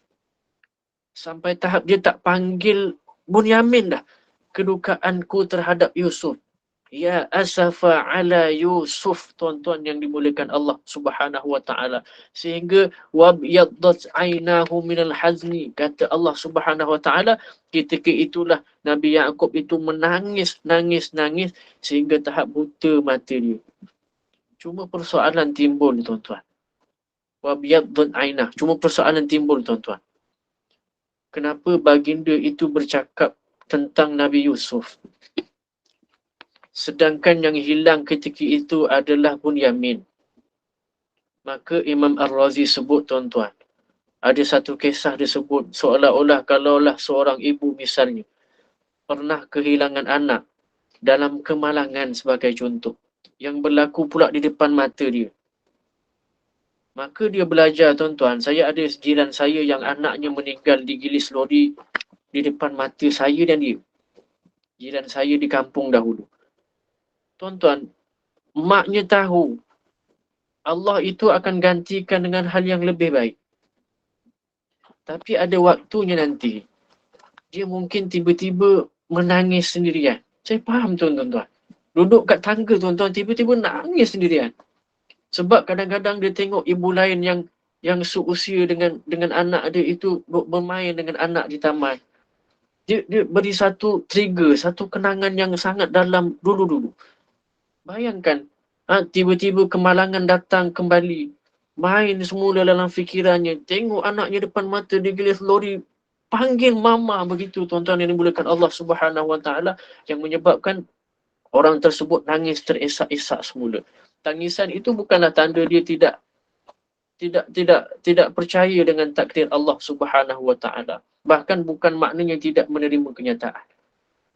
Sampai tahap dia tak panggil Bunyamin dah. Kedukaanku terhadap Yusuf. Ya asafa ala Yusuf, tuan-tuan yang dimuliakan Allah Subhanahu wa taala. Sehingga wabyaddat ainahu minal hazni, kata Allah Subhanahu wa taala, ketika itulah Nabi Yaqub itu menangis sehingga tahap buta mata dia. Cuma persoalan timbul, tuan-tuan. Wabyaddat ainah. Cuma persoalan timbul, tuan-tuan. Kenapa baginda itu bercakap tentang Nabi Yusuf? Sedangkan yang hilang ketika itu adalah Bunyamin. Maka Imam Ar-Razi sebut, tuan-tuan, ada satu kisah disebut seolah-olah kalaulah seorang ibu misalnya pernah kehilangan anak dalam kemalangan sebagai contoh, yang berlaku pula di depan mata dia. Maka dia belajar, tuan-tuan. Saya ada jiran saya yang anaknya meninggal digilis lori di depan mata saya dan dia. Jiran saya di kampung dahulu. Tuan-tuan, maknya tahu Allah itu akan gantikan dengan hal yang lebih baik. Tapi ada waktunya nanti. Dia mungkin tiba-tiba menangis sendirian. Saya faham, tuan-tuan. Duduk kat tangga, tuan-tuan, tiba-tiba nangis sendirian. Sebab kadang-kadang dia tengok ibu lain yang seusia dengan anak dia itu bermain dengan anak di taman. Dia beri satu trigger, satu kenangan yang sangat dalam dulu-dulu. Bayangkan, tiba-tiba kemalangan datang kembali. Main semula dalam fikirannya. Tengok anaknya depan mata, dia gilis lori. Panggil mama begitu, tuan-tuan yang dimuliakan Allah Subhanahu wa taala, yang menyebabkan orang tersebut nangis teresak-esak semula. Tangisan itu bukanlah tanda dia tidak percaya dengan takdir Allah Subhanahu wa taala. Bahkan bukan maknanya tidak menerima kenyataan.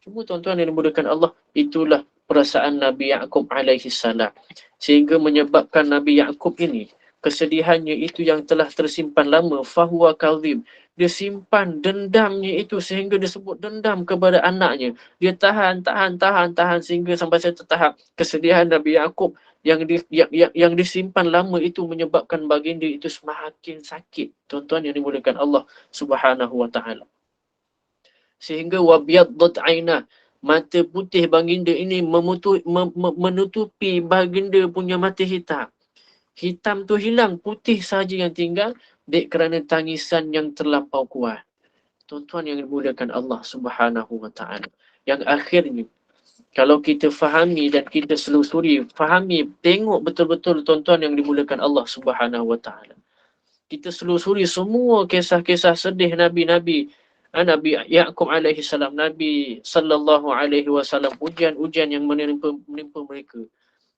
Cuma tuan-tuan yang dimuliakan Allah, itulah perasaan Nabi Yaqub alaihi salam. Sehingga menyebabkan Nabi Yaqub ini, kesedihannya itu yang telah tersimpan lama, fahuwa kadhib. Dia simpan dendamnya itu sehingga disebut dendam kepada anaknya. Dia tahan sehingga sampai satu tahap kesedihan Nabi Yaqub yang disimpan lama itu menyebabkan baginda itu semakin sakit. Tuan-tuan yang dimuliakan Allah Subhanahu wa taala. Sehingga wabyaddat ainah, mata putih baginda ini menutupi baginda punya mata hitam. Hitam tu hilang, putih saja yang tinggal dek kerana tangisan yang terlampau kuat. Tuan-tuan yang dimuliakan Allah Subhanahu wa taala. Yang akhirnya kalau kita fahami dan kita selusuri, fahami, tengok betul-betul, tuan-tuan yang dimuliakan Allah Subhanahu wa taala. Kita selusuri semua kisah-kisah sedih Nabi-Nabi, Nabi Yaqub alaihi salam, Nabi sallallahu alaihi wasallam, ujian-ujian yang menimpa mereka.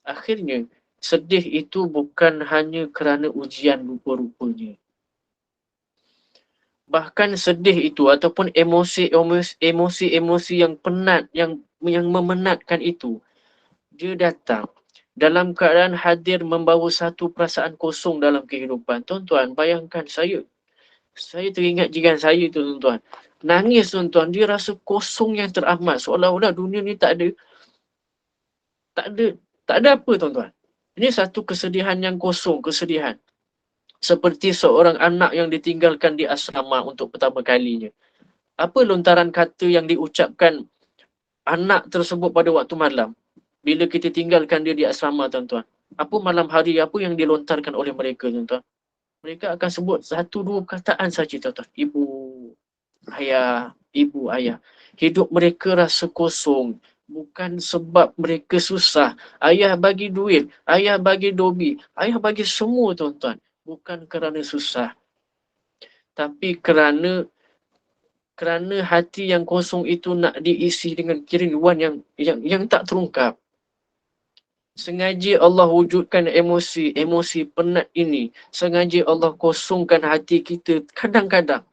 Akhirnya sedih itu bukan hanya kerana ujian rupa-rupanya. Bahkan sedih itu ataupun emosi yang penat, yang memenatkan itu, dia datang dalam keadaan hadir membawa satu perasaan kosong dalam kehidupan. Tuan-tuan, bayangkan saya teringat jiran saya tu, tuan-tuan. Nangis, tuan-tuan. Dia rasa kosong yang teramat. Seolah-olah dunia ni tak ada apa, tuan-tuan. Ini satu kesedihan yang kosong, kesedihan. Seperti seorang anak yang ditinggalkan di asrama untuk pertama kalinya. Apa lontaran kata yang diucapkan anak tersebut pada waktu malam bila kita tinggalkan dia di asrama, tuan-tuan? Apa malam hari, apa yang dilontarkan oleh mereka, tuan-tuan? Mereka akan sebut satu dua perkataan saja, tuan-tuan. Ibu, ayah. Hidup mereka rasa kosong. Bukan sebab mereka susah. Ayah bagi duit, ayah bagi dobi, ayah bagi semua, tuan-tuan. Bukan kerana susah. Tapi kerana Kerana hati yang kosong itu nak diisi dengan kerinduan yang tak terungkap. Sengaja Allah wujudkan emosi penat ini. Sengaja Allah kosongkan hati kita kadang-kadang.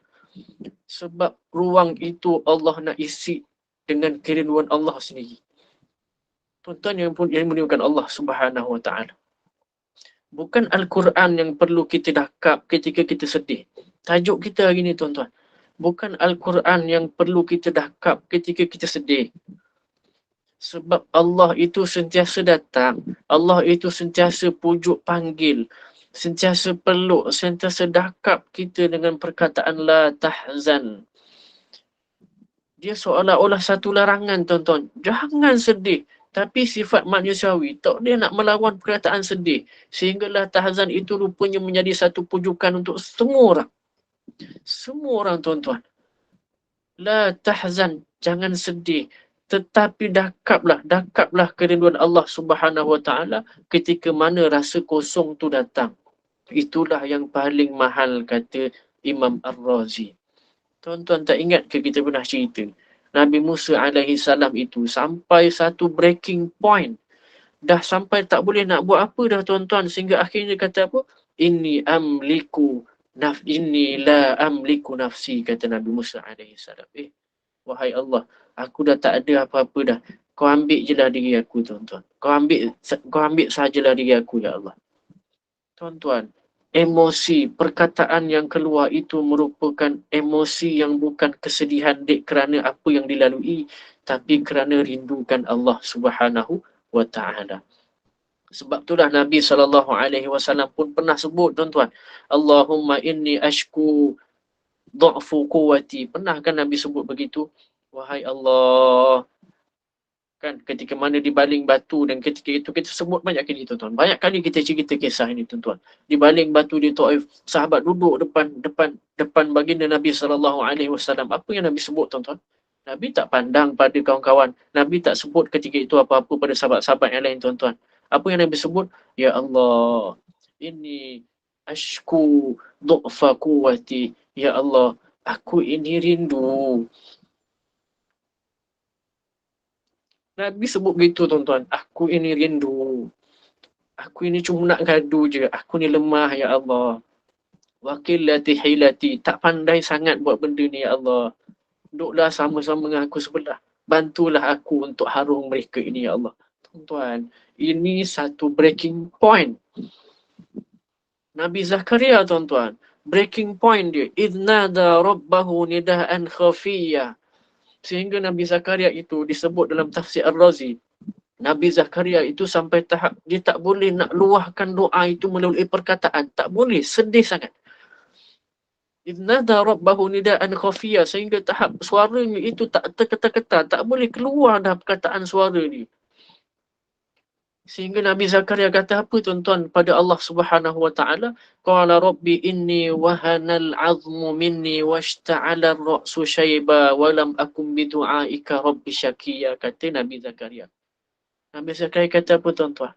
Sebab ruang itu Allah nak isi dengan kerinduan Allah sendiri. Tuan-tuan yang memuliakan Allah Subhanahu Wa Taala. Bukan Al-Quran yang perlu kita dakap ketika kita sedih. Tajuk kita hari ini tuan-tuan. Bukan Al-Quran yang perlu kita dakap ketika kita sedih. Sebab Allah itu sentiasa datang. Allah itu sentiasa pujuk panggil. Sentiasa peluk, sentiasa dakap kita dengan perkataan la tahzan. Dia seolah-olah satu larangan tuan-tuan. Jangan sedih. Tapi sifat manusiawi, tak dia nak melawan perkataan sedih. Sehinggalah tahzan itu rupanya menjadi satu pujukan untuk semua orang. Semua orang tuan-tuan. La tahzan, jangan sedih. Tetapi dakaplah kerinduan Allah Subhanahu Wa Taala ketika mana rasa kosong tu datang. Itulah yang paling mahal, kata Imam Ar-Razi. Tuan-tuan tak ingat ke kita pernah cerita? Nabi Musa alaihi salam itu sampai satu breaking point. Dah sampai tak boleh nak buat apa dah tuan-tuan. Sehingga akhirnya kata apa? Inni la amliku nafsi, kata Nabi Musa alaihi salam. Wahai Allah, aku dah tak ada apa-apa dah. Kau ambil je lah diri aku tuan-tuan. Kau ambil sahajalah diri aku ya Allah. Tuan-tuan, emosi, perkataan yang keluar itu merupakan emosi yang bukan kesedihan dek kerana apa yang dilalui, tapi kerana rindukan Allah Subhanahu Wa Taala. Sebab itulah Nabi SAW pun pernah sebut tuan-tuan, Allahumma inni ashku dha'fu quwwati. Pernah kan Nabi sebut begitu? Wahai Allah, kan ketika mana dibaling batu, dan ketika itu kita sebut banyak kali tuan-tuan. Banyak kali kita cerita kisah ini tuan-tuan. Dibaling batu di Taif, sahabat duduk depan baginda Nabi SAW. Apa yang Nabi sebut tuan-tuan? Nabi tak pandang pada kawan-kawan. Nabi tak sebut ketika itu apa-apa pada sahabat-sahabat yang lain tuan-tuan. Apa yang Nabi sebut? Ya Allah, ini ashku du'fa quwwati. Ya Allah, aku ini rindu. Nabi sebut begitu tuan-tuan. Aku ini rindu. Aku ini cuma nak gaduh je. Aku ni lemah ya Allah. Wakilati hilati. Tak pandai sangat buat benda ni ya Allah. Duduklah sama-sama dengan aku sebelah. Bantulah aku untuk harum mereka ini ya Allah. Tuan-tuan, ini satu breaking point. Nabi Zakaria tuan-tuan. Breaking point dia. Idnada rabbahu nida'an khafiyah. Sehingga Nabi Zakaria itu disebut dalam tafsir Ar-Razi. Nabi Zakaria itu sampai tahap dia tak boleh nak luahkan doa itu melalui perkataan. Tak boleh, sedih sangat. Idnada rabbahu nida'an khafiyah. Sehingga tahap suaranya itu tak terketa-keta. Tak boleh keluar dah perkataan suara ni. Sehingga Nabi Zakaria kata apa tuan-tuan pada Allah Subhanahu Wa Taala? Qala rabbi inni wahanal azmu minni washta'ala ar-ra'su shayba wa lam akum bi du'aika rabbi syakiya, kata Nabi Zakaria. Nabi Zakaria kata apa tuan-tuan?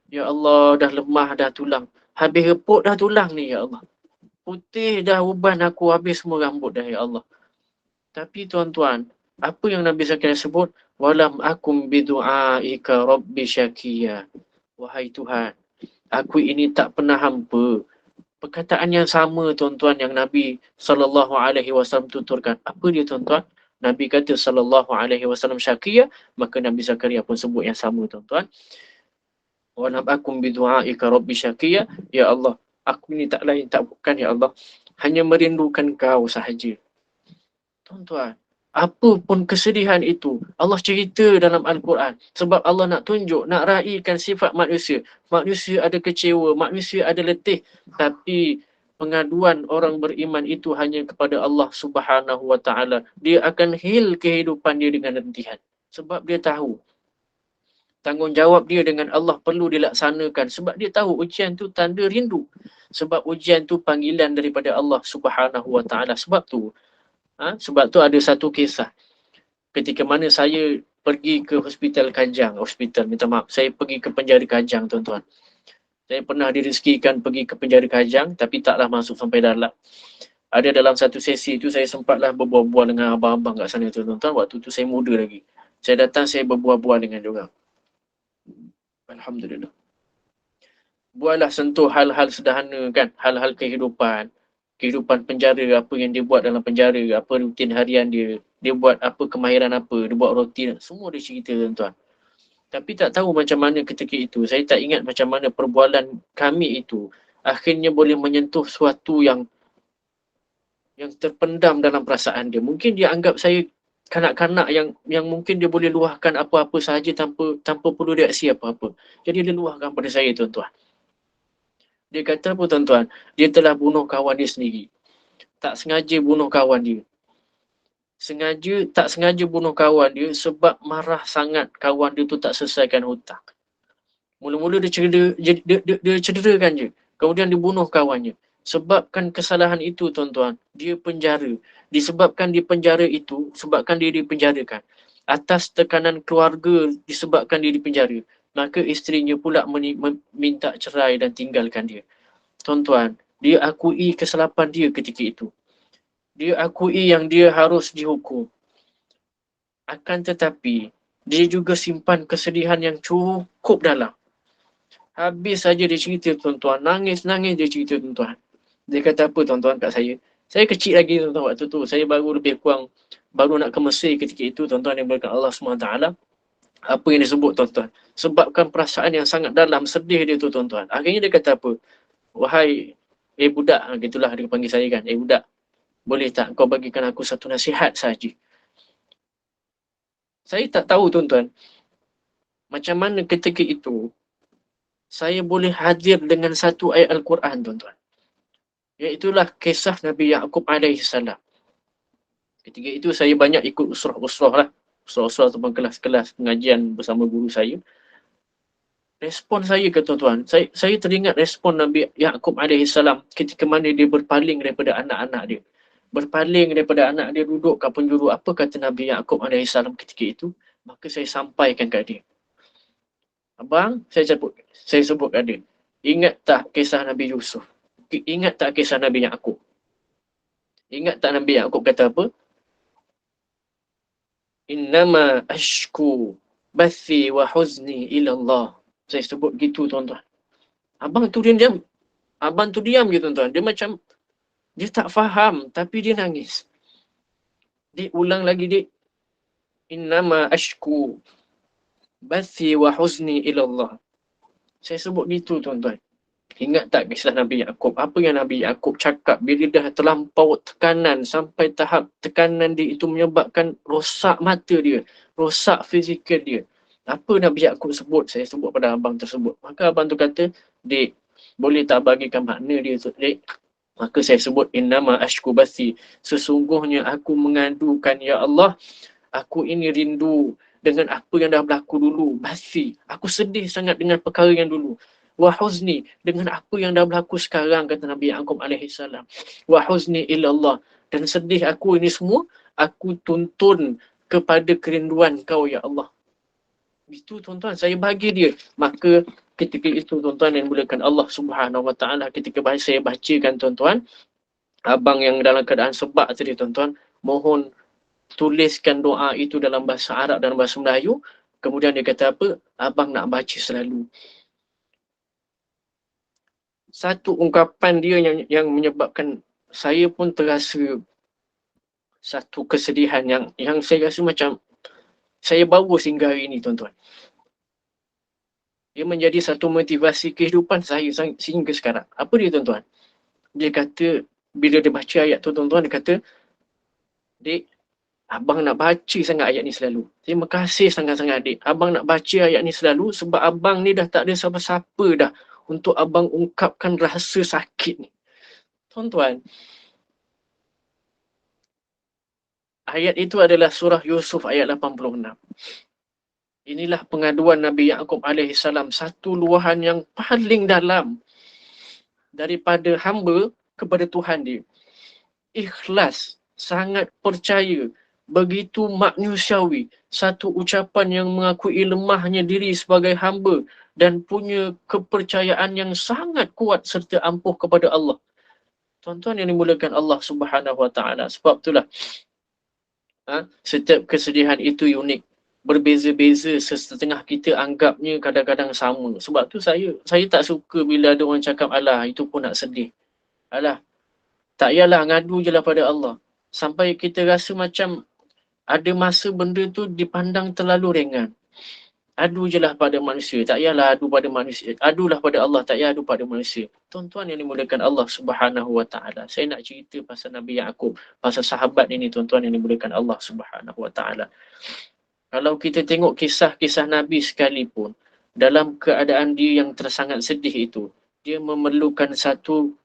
Ya Allah, dah lemah dah tulang. Habis reput dah tulang ni ya Allah. Putih dah uban aku, habis semua rambut dah ya Allah. Tapi tuan-tuan, apa yang Nabi Zakaria sebut? Walam akum bidu'aika rabbi syakiya. Wahai Tuhan, aku ini tak pernah hampa. Perkataan yang sama tuan-tuan yang Nabi SAW tuturkan. Apa dia tuan-tuan? Nabi kata SAW syakiya, maka Nabi Zakaria pun sebut yang sama tuan-tuan. Walam akum bidu'aika rabbi syakiya. Ya Allah, aku ini tak lain tak bukan ya Allah, hanya merindukan kau sahaja. Tuan-tuan, apa pun kesedihan itu, Allah cerita dalam Al-Quran. Sebab Allah nak tunjuk, nak raikan sifat manusia. Manusia ada kecewa, manusia ada letih. Tapi pengaduan orang beriman itu hanya kepada Allah Subhanahu Wa Taala. Dia akan heal kehidupan dia dengan rentihan. Sebab dia tahu tanggungjawab dia dengan Allah perlu dilaksanakan. Sebab dia tahu ujian tu tanda rindu. Sebab ujian tu panggilan daripada Allah Subhanahu Wa Taala. Sebab tu ada satu kisah. Ketika mana saya pergi ke hospital Kajang. Saya pergi ke penjara Kajang tuan-tuan. Saya pernah direzekikan pergi ke penjara Kajang tapi taklah masuk sampai dalam. Ada dalam satu sesi tu saya sempatlah berbual-bual dengan abang-abang kat sana tu tuan-tuan. Waktu tu saya muda lagi. Saya datang, saya berbual-bual dengan diorang. Alhamdulillah. Buatlah sentuh hal-hal sederhana kan, hal-hal kehidupan. Kehidupan penjara, apa yang dia buat dalam penjara, apa rutin harian dia, dia buat apa, kemahiran apa, dia buat roti, semua dia cerita tuan-tuan. Tapi tak tahu macam mana ketika itu, saya tak ingat macam mana perbualan kami itu akhirnya boleh menyentuh suatu yang terpendam dalam perasaan dia. Mungkin dia anggap saya kanak-kanak yang mungkin dia boleh luahkan apa-apa sahaja tanpa perlu reaksi apa-apa. Jadi dia luahkan pada saya tuan-tuan. Dia kata apa tuan-tuan? Dia telah bunuh kawan dia sendiri. Tak sengaja bunuh kawan dia. Tak sengaja bunuh kawan dia sebab marah sangat kawan dia tu tak selesaikan hutang. Mula-mula dia cederakan je. Kemudian dia bunuh kawannya. Sebabkan kesalahan itu tuan-tuan, dia penjara. Disebabkan di penjara itu, sebabkan dia dipenjarakan. Atas tekanan keluarga disebabkan dia dipenjara. Maka isterinya pula minta cerai dan tinggalkan dia. Tuan-tuan, dia akui kesilapan dia ketika itu. Dia akui yang dia harus dihukum. Akan tetapi, dia juga simpan kesedihan yang cukup dalam. Habis saja dia cerita tuan-tuan, nangis-nangis dia cerita tuan-tuan. Dia kata apa tuan-tuan kat saya? Saya kecil lagi tuan-tuan waktu tu. Saya baru lebih kurang, baru nak ke Mesir ketika itu tuan-tuan yang berkat Allah SWT. Apa yang disebut tuan-tuan? Sebabkan perasaan yang sangat dalam, sedih dia tu tuan-tuan. Akhirnya dia kata apa? Wahai, budak, gitulah dia panggil saya kan. Budak, boleh tak kau bagikan aku satu nasihat saja? Saya tak tahu tuan-tuan, macam mana ketika itu, saya boleh hadir dengan satu ayat Al-Quran tuan-tuan. Iaitulah kisah Nabi Ya'qub AS. Ketika itu saya banyak ikut usrah-usrah lah. Usrah-usrah ataupun kelas-kelas pengajian bersama guru saya. Respon saya ke tuan-tuan, saya teringat respon Nabi Ya'qub AS ketika mana dia berpaling daripada anak-anak dia. Berpaling daripada anak dia duduk kat penjuru. Apa kata Nabi Ya'qub AS ketika itu? Maka saya sampaikan kat dia. Abang, saya sebut kat dia. Ingat tak kisah Nabi Yusuf? Ingat tak kisah Nabi Ya'qub? Ingat tak Nabi Ya'qub kata apa? Innama ashku bathi wa huzni ila Allah. Saya sebut gitu tuan-tuan. Abang tu diam. Abang tu diam je tuan-tuan. Dia macam, dia tak faham tapi dia nangis. Dia ulang lagi dia. Innama ashku bathi wa huzni ila Allah. Saya sebut gitu tuan-tuan. Ingat tak kisah Nabi Ya'qub? Apa yang Nabi Ya'qub cakap bila dah terlampau tekanan sampai tahap tekanan dia itu menyebabkan rosak mata dia, rosak fizikal dia. Apa Nabi Ya'qub sebut? Saya sebut pada abang tersebut. Maka abang tu kata, "Dek, boleh tak bagikan makna dia tu, Dek?" Maka saya sebut, "Innama ashku bathi." Sesungguhnya aku mengadukan, ya Allah, aku ini rindu dengan apa yang dah berlaku dulu. Bathi. Aku sedih sangat dengan perkara yang dulu. Wa huzni, dengan apa yang dah berlaku sekarang, kata Nabi Ya'qub AS. Wa huzni ilallah, dan sedih aku ini semua, aku tuntun kepada kerinduan kau, ya Allah. Itu tuan-tuan, saya bagi dia. Maka ketika itu tuan-tuan yang dimuliakan Allah Subhanahu Wa Taala, ketika saya bacakan tuan-tuan, abang yang dalam keadaan sebab tadi tuan-tuan, mohon tuliskan doa itu dalam bahasa Arab dan bahasa Melayu. Kemudian dia kata apa? Abang nak baca selalu. Satu ungkapan dia yang menyebabkan saya pun terasa satu kesedihan yang saya rasa macam saya bawa sehingga hari ini tuan-tuan. Dia menjadi satu motivasi kehidupan saya sehingga sekarang. Apa dia tuan-tuan? Dia kata, bila dia baca ayat tu tuan-tuan, dia kata, "Dek, abang nak baca sangat ayat ni selalu. Terima kasih sangat-sangat adik. Abang nak baca ayat ni selalu sebab abang ni dah tak ada siapa-siapa dah untuk abang ungkapkan rasa sakit ni." Tuan-tuan, ayat itu adalah surah Yusuf ayat 86. Inilah pengaduan Nabi Ya'qub AS, satu luahan yang paling dalam daripada hamba kepada Tuhan dia. Ikhlas, sangat percaya, begitu manusiawi, satu ucapan yang mengakui lemahnya diri sebagai hamba dan punya kepercayaan yang sangat kuat serta ampuh kepada Allah. Tuan-tuan yang dimulakan Allah Subhanahu Wa Taala. Sebab itulah setiap kesedihan itu unik. Berbeza-beza, setengah kita anggapnya kadang-kadang sama. Sebab tu saya tak suka bila ada orang cakap, alah itu pun nak sedih. Alah, tak yalah, ngadu je lah pada Allah. Sampai kita rasa macam ada masa benda tu dipandang terlalu ringan. Adu je lah pada manusia. Tak payahlah adu pada manusia. Adulah pada Allah. Tak payah adu pada manusia. Tuan-tuan yang dimulakan Allah Subhanahu Wa Taala. Saya nak cerita pasal Nabi Yaqub. Pasal sahabat ini, tuan-tuan yang dimulakan Allah Subhanahu Wa Taala. Kalau kita tengok kisah-kisah Nabi sekalipun, dalam keadaan dia yang tersangat sedih itu, dia memerlukan satu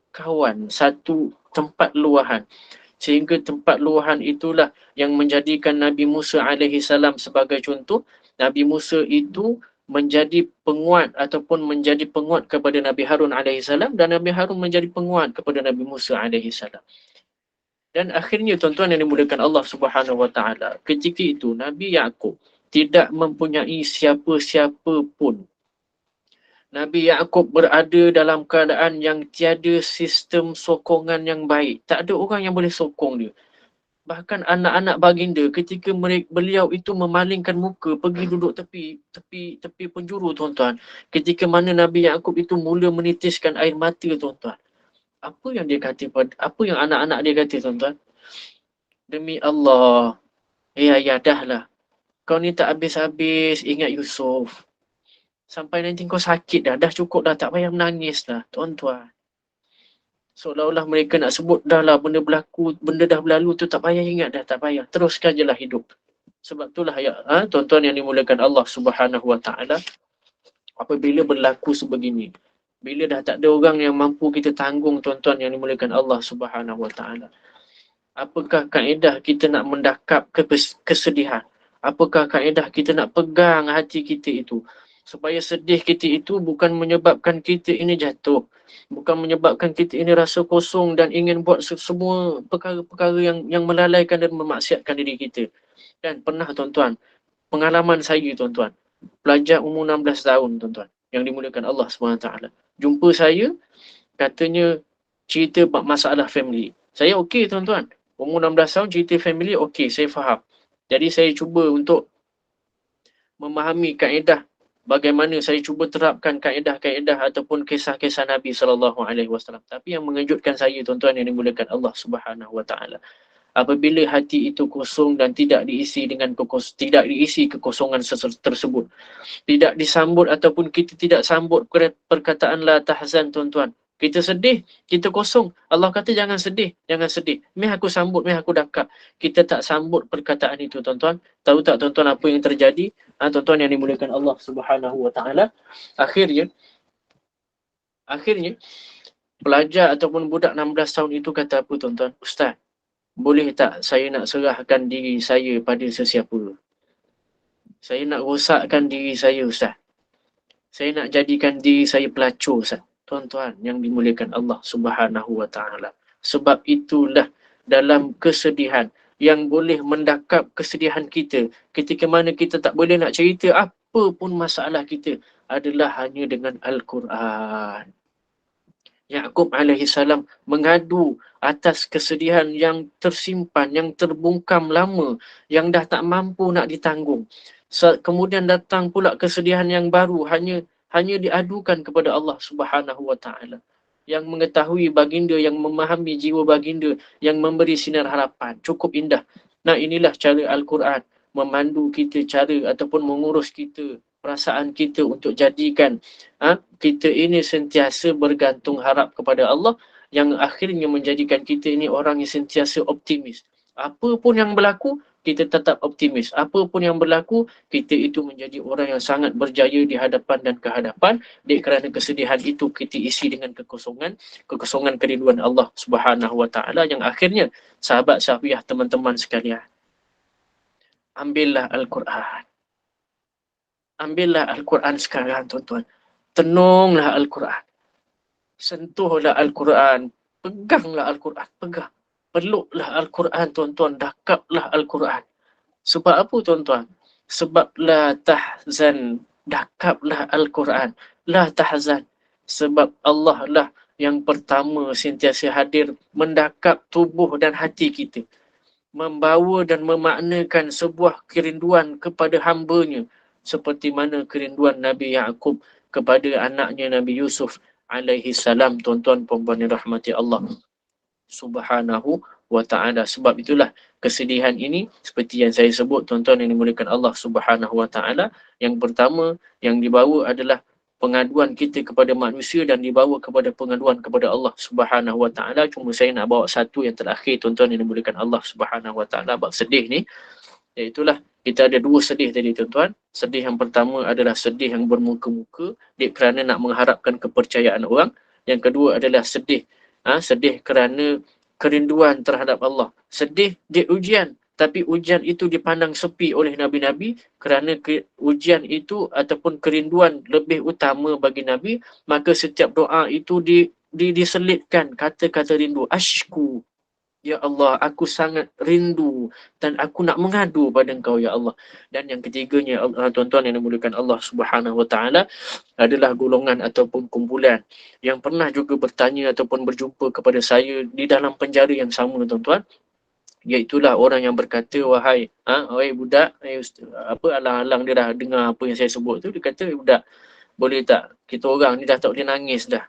kawan, satu tempat luahan. Sehingga tempat luahan itulah yang menjadikan Nabi Musa alaihi salam sebagai contoh. Nabi Musa itu menjadi penguat ataupun menjadi penguat kepada Nabi Harun alaihi salam, dan Nabi Harun menjadi penguat kepada Nabi Musa alaihi salam. Dan akhirnya tuan-tuan yang dimuliakan Allah Subhanahu Wa Taala, ketika itu Nabi Yaqub tidak mempunyai siapa-siapa pun. Nabi Yaqub berada dalam keadaan yang tiada sistem sokongan yang baik. Tak ada orang yang boleh sokong dia. Bahkan anak-anak baginda ketika beliau itu memalingkan muka pergi duduk tepi penjuru, tuan-tuan. Ketika mana Nabi Yaqub itu mula menitiskan air mata, tuan-tuan. Apa yang anak-anak dia kata, tuan-tuan? Demi Allah, ya dah lah. Kau ni tak habis-habis ingat Yusuf. Sampai nanti kau sakit dah cukup dah, tak payah menangis dah, tuan-tuan. Seolah-olah mereka nak sebut dah lah benda berlaku, benda dah berlalu tu tak payah ingat dah, tak payah. Teruskan je lah hidup. Sebab itulah tuan-tuan yang dimuliakan Allah Subhanahu Wa Taala, apabila berlaku sebegini, bila dah tak ada orang yang mampu kita tanggung, tuan-tuan yang dimuliakan Allah Subhanahu Wa Taala, apakah kaedah kita nak mendakap kesedihan? Apakah kaedah kita nak pegang hati kita itu? Supaya sedih kita itu bukan menyebabkan kita ini jatuh. Bukan menyebabkan kita ini rasa kosong dan ingin buat semua perkara-perkara yang melalaikan dan memaksiatkan diri kita. Dan pernah, tuan-tuan, pengalaman saya, tuan-tuan, pelajar umur 16 tahun, tuan-tuan, yang dimuliakan Allah SWT. Jumpa saya, katanya cerita masalah family. Saya okey, tuan-tuan. Umur 16 tahun cerita family, okey, saya faham. Jadi saya cuba untuk memahami kaedah, bagaimana saya cuba terapkan kaedah-kaedah ataupun kisah-kisah Nabi SAW. Tapi yang mengejutkan saya, tuan-tuan yang dimuliakan Allah Subhanahu Wa Taala, apabila hati itu kosong dan tidak diisi kekosongan tersebut, tidak disambut ataupun kita tidak sambut perkataan la tahzan, tuan-tuan. Kita sedih, kita kosong. Allah kata jangan sedih, jangan sedih. Meh aku sambut, meh aku dakap. Kita tak sambut perkataan itu, tuan-tuan. Tahu tak, tuan-tuan, apa yang terjadi? Tuan-tuan yang dimuliakan Allah Subhanahu Wa Taala, akhirnya pelajar ataupun budak 16 tahun itu kata apa, tuan-tuan? Ustaz, boleh tak saya nak serahkan diri saya pada sesiapa? Saya nak rosakkan diri saya, Ustaz. Saya nak jadikan diri saya pelacur, Ustaz. Tuan-tuan yang dimuliakan Allah Subhanahu Wa Taala. Sebab itulah dalam kesedihan yang boleh mendakap kesedihan kita, ketika mana kita tak boleh nak cerita apa pun masalah kita, adalah hanya dengan Al-Quran. Yaqub alaihi salam mengadu atas kesedihan yang tersimpan, yang terbungkam lama, yang dah tak mampu nak ditanggung. Kemudian datang pula kesedihan yang baru, hanya diadukan kepada Allah Subhanahu Wa Taala, yang mengetahui baginda, yang memahami jiwa baginda, yang memberi sinar harapan. Cukup indah. Nah, inilah cara Al-Quran memandu kita cara ataupun mengurus kita, perasaan kita untuk jadikan kita ini sentiasa bergantung harap kepada Allah, yang akhirnya menjadikan kita ini orang yang sentiasa optimis. Apa pun yang berlaku, kita tetap optimis. Apa pun yang berlaku, kita itu menjadi orang yang sangat berjaya di hadapan dan kehadapan. Kerana kesedihan itu kita isi dengan kekosongan kerinduan Allah Subhanahu Wa Taala, yang akhirnya sahabat sahabiah, teman-teman sekalian, ambillah Al-Quran. Ambillah Al-Quran sekarang, tuan-tuan. Tenunglah Al-Quran. Sentuhlah Al-Quran. Peganglah Al-Quran. Pegang. Peluklah Al-Quran, tuan-tuan. Dakaplah Al-Quran. Sebab apa, tuan-tuan? Sebab la tahzan. Dakaplah Al-Quran. La tahzan. Sebab Allah lah yang pertama sentiasa hadir mendakap tubuh dan hati kita, membawa dan memaknakan sebuah kerinduan kepada hamba-Nya, seperti mana kerinduan Nabi Yaqub kepada anaknya Nabi Yusuf alaihi salam. Tuan-tuan puan-puan yang rahmati Allah Subhanahu wa ta'ala. Sebab itulah kesedihan ini seperti yang saya sebut, tuan-tuan yang dimuliakan Allah Subhanahu wa ta'ala, yang pertama yang dibawa adalah pengaduan kita kepada manusia dan dibawa kepada pengaduan kepada Allah Subhanahu wa ta'ala. Cuma saya nak bawa satu yang terakhir, tuan-tuan yang dimuliakan Allah Subhanahu wa ta'ala, bab sedih ni. Iaitulah kita ada dua sedih tadi, tuan-tuan. Sedih yang pertama adalah sedih yang bermuka-muka kerana nak mengharapkan kepercayaan orang. Yang kedua adalah sedih sedih kerana kerinduan terhadap Allah. Sedih dia ujian, tapi ujian itu dipandang sepi oleh Nabi-Nabi kerana ujian itu ataupun kerinduan lebih utama bagi Nabi. Maka setiap doa itu diselitkan kata-kata rindu. Ashku, ya Allah, aku sangat rindu dan aku nak mengadu pada Engkau, ya Allah. Dan yang ketiganya, tuan-tuan yang dimuliakan Allah Subhanahu wa ta'ala, adalah golongan ataupun kumpulan yang pernah juga bertanya ataupun berjumpa kepada saya di dalam penjara yang sama, tuan-tuan. Iaitulah orang yang berkata, wahai budak, alang-alang dia dah dengar apa yang saya sebut tu, dia kata, budak, boleh tak kita orang ni dah tak boleh nangis dah.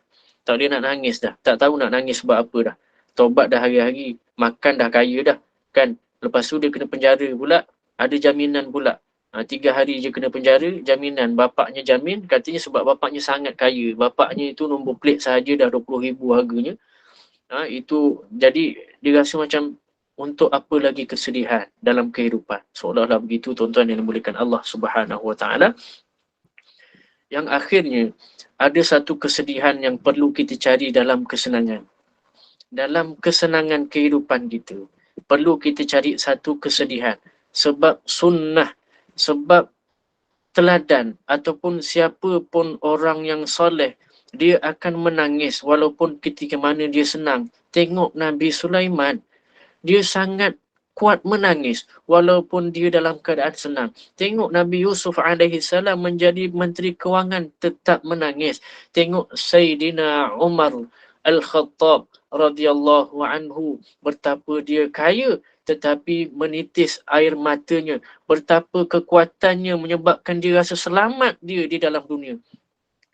Tak boleh nak nangis dah. Tak tahu nak nangis sebab apa dah. Taubat dah hari-hari, makan dah kaya dah, kan? Lepas tu dia kena penjara pula, ada jaminan pula. 3 hari je kena penjara, jaminan. Bapaknya jamin, katanya sebab bapaknya sangat kaya. Bapaknya itu nombor plate sahaja dah 20,000 harganya. Itu jadi dia rasa macam untuk apa lagi kesedihan dalam kehidupan. Seolah-olah begitu, tuan-tuan yang dimuliakan Allah Subhanahu wa ta'ala. Yang akhirnya, ada satu kesedihan yang perlu kita cari dalam kesenangan. Dalam kesenangan kehidupan kita, perlu kita cari satu kesedihan. Sebab sunnah, sebab teladan ataupun siapa pun orang yang soleh, dia akan menangis walaupun ketika mana dia senang. Tengok Nabi Sulaiman, dia sangat kuat menangis walaupun dia dalam keadaan senang. Tengok Nabi Yusuf alaihi salam menjadi menteri kewangan, tetap menangis. Tengok Sayyidina Umar Al-Khattab radhiyallahu anhu, betapa dia kaya tetapi menitis air matanya, betapa kekuatannya menyebabkan dia rasa selamat dia di dalam dunia.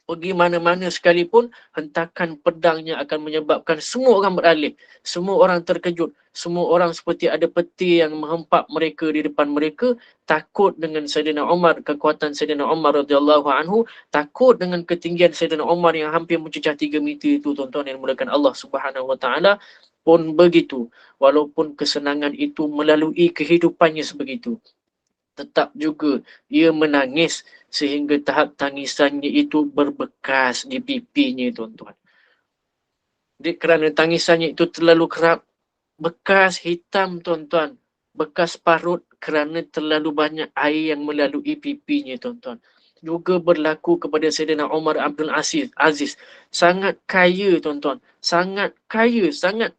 Pergi mana-mana sekalipun, hentakan pedangnya akan menyebabkan semua orang beralih. Semua orang terkejut. Semua orang seperti ada peti yang menghempap mereka di depan mereka. Takut dengan Sayyidina Umar, kekuatan Sayyidina Umar radhiyallahu anhu. Takut dengan ketinggian Sayyidina Umar yang hampir mencecah 3 meter itu, tuan-tuan yang dimuliakan Allah Subhanahu wa ta'ala. Pun begitu, walaupun kesenangan itu melalui kehidupannya sebegitu, tetap juga ia menangis sehingga tahap tangisannya itu berbekas di pipinya, tuan-tuan. Kerana tangisannya itu terlalu kerap, bekas hitam, tuan-tuan. Bekas parut kerana terlalu banyak air yang melalui pipinya, tuan-tuan. Juga berlaku kepada Sayyidina Umar Abdul Aziz. Sangat kaya, tuan-tuan. Sangat kaya, sangat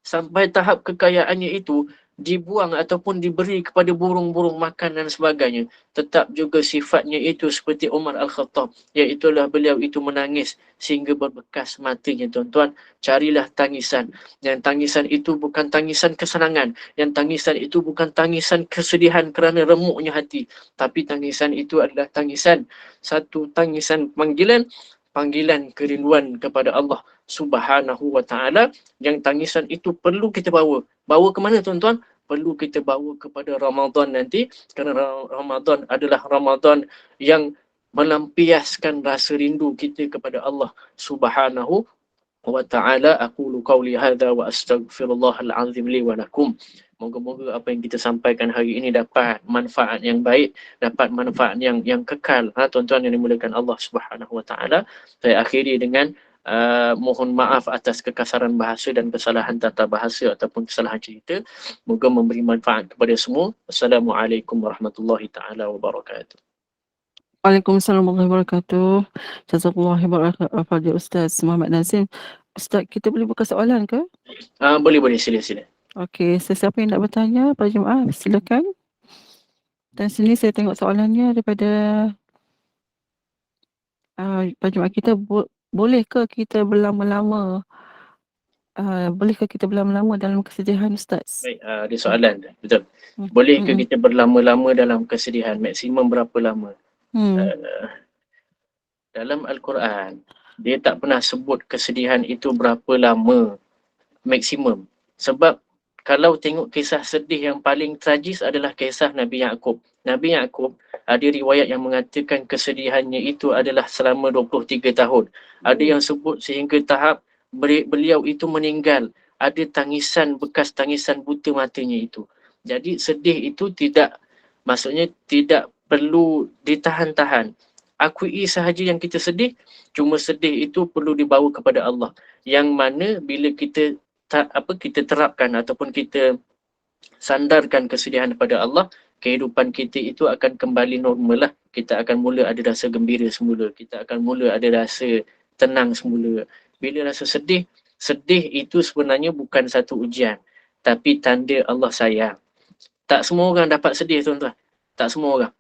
sampai tahap kekayaannya itu dibuang ataupun diberi kepada burung-burung makan dan sebagainya. Tetap juga sifatnya itu seperti Umar Al-Khattab, iaitulah beliau itu menangis sehingga berbekas matanya, tuan-tuan. Carilah tangisan. Yang tangisan itu bukan tangisan kesenangan. Yang tangisan itu bukan tangisan kesedihan kerana remuknya hati. Tapi tangisan itu adalah tangisan, satu tangisan panggilan kerinduan kepada Allah Subhanahu wa ta'ala. Yang tangisan itu perlu kita bawa. Bawa ke mana, tuan-tuan? Perlu kita bawa kepada Ramadan nanti. Kerana Ramadan adalah Ramadan yang melampiaskan rasa rindu kita kepada Allah Subhanahu wa ta'ala. Aqulu qawli hadha wa astaghfirullahal azim li wa lakum. Moga-moga apa yang kita sampaikan hari ini dapat manfaat yang baik, dapat manfaat yang kekal. Tuan-tuan yang dimuliakan Allah Subhanahu wa ta'ala. Saya akhiri dengan mohon maaf atas kekasaran bahasa dan kesalahan tata bahasa ataupun kesalahan cerita. Moga memberi manfaat kepada semua. Assalamualaikum warahmatullahi taala wabarakatuh. Waalaikumsalam warahmatullahi wabarakatuh. Jazakallahu khairan Fadil Ustaz Muhammad Nazim. Ustaz, kita boleh buka soalan ke? Boleh, sila. Okey, sesiapa yang nak bertanya pada jemaah, silakan. Dan sini saya tengok soalannya daripada jemaah kita, bolehkah kita berlama-lama bolehkah kita berlama-lama dalam kesedihan, Ustaz? Baik, ada soalan. Betul. Hmm. Bolehkah Hmm. kita berlama-lama dalam kesedihan? Maksimum berapa lama? Hmm. Uh, dalam Al-Quran, dia tak pernah sebut kesedihan itu berapa lama maksimum. Sebab kalau tengok kisah sedih yang paling tragis adalah kisah Nabi Yaakob. Nabi Yaakob ada riwayat yang mengatakan kesedihannya itu adalah selama 23 tahun. Ada yang sebut sehingga tahap beliau itu meninggal. Ada tangisan, bekas tangisan buta matanya itu. Jadi sedih itu tidak, maksudnya tidak perlu ditahan-tahan. Akui sahaja yang kita sedih, cuma sedih itu perlu dibawa kepada Allah. Yang mana bila kita kita terapkan ataupun kita sandarkan kesedihan pada Allah, kehidupan kita itu akan kembali normal lah. Kita akan mula ada rasa gembira semula. Kita akan mula ada rasa tenang semula. Bila rasa sedih, sedih itu sebenarnya bukan satu ujian, tapi tanda Allah sayang. Tak semua orang dapat sedih, tuan-tuan. Tak semua orang.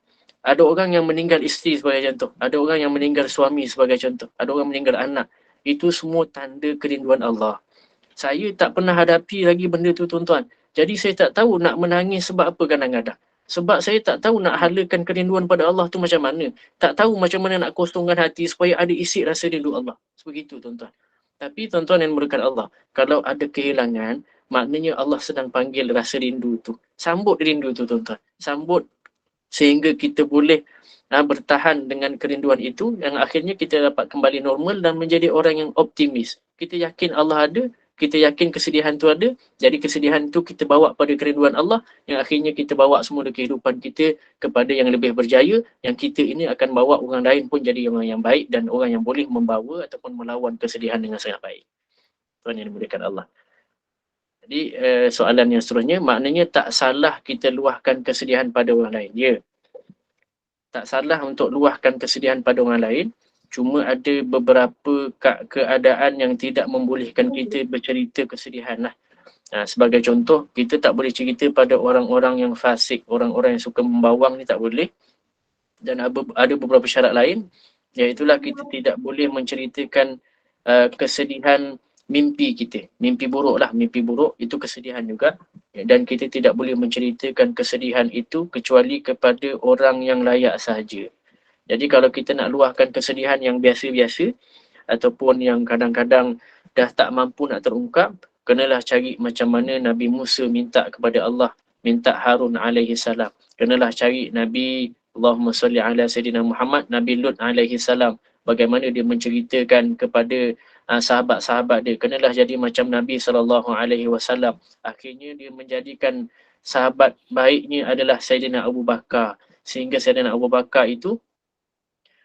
Ada orang yang meninggal isteri sebagai contoh. Ada orang yang meninggal suami sebagai contoh. Ada orang meninggal anak. Itu semua tanda kerinduan Allah. Saya tak pernah hadapi lagi benda tu, tuan-tuan. Jadi saya tak tahu nak menangis sebab apa kadang-kadang. Sebab saya tak tahu nak halakan kerinduan pada Allah tu macam mana. Tak tahu macam mana nak kosongkan hati supaya ada isi rasa rindu Allah. Sebegitu, tuan-tuan. Tapi tuan-tuan yang merupakan Allah, kalau ada kehilangan, maknanya Allah sedang panggil rasa rindu tu. Sambut rindu tu, tuan-tuan. Sambut sehingga kita boleh bertahan dengan kerinduan itu, yang akhirnya kita dapat kembali normal dan menjadi orang yang optimis. Kita yakin Allah ada, kita yakin kesedihan tu ada, jadi kesedihan tu kita bawa pada kerinduan Allah, yang akhirnya kita bawa semula kehidupan kita kepada yang lebih berjaya, yang kita ini akan bawa orang lain pun jadi orang yang baik dan orang yang boleh membawa ataupun melawan kesedihan dengan sangat baik. Tuhan yang dimuliakan Allah. Jadi soalan yang seterusnya, maknanya tak salah kita luahkan kesedihan pada orang lain. Ya, tak salah untuk luahkan kesedihan pada orang lain. Cuma ada beberapa keadaan yang tidak membolehkan kita bercerita kesedihan lah. Sebagai contoh, kita tak boleh cerita pada orang-orang yang fasik, orang-orang yang suka membawang ni tak boleh. Dan ada beberapa syarat lain, iaitulah kita tidak boleh menceritakan kesedihan mimpi kita. Mimpi buruk lah, mimpi buruk itu kesedihan juga. Dan kita tidak boleh menceritakan kesedihan itu kecuali kepada orang yang layak sahaja. Jadi kalau kita nak luahkan kesedihan yang biasa-biasa ataupun yang kadang-kadang dah tak mampu nak terungkap, kenalah cari macam mana Nabi Musa minta kepada Allah, minta Harun alaihi salam. Kenalah cari Nabi Allahumma salli ala Sayyidina Muhammad, Nabi Lut alaihi salam. Bagaimana dia menceritakan kepada sahabat-sahabat dia. Kenalah jadi macam Nabi SAW. Akhirnya dia menjadikan sahabat baiknya adalah Sayyidina Abu Bakar. Sehingga Sayyidina Abu Bakar itu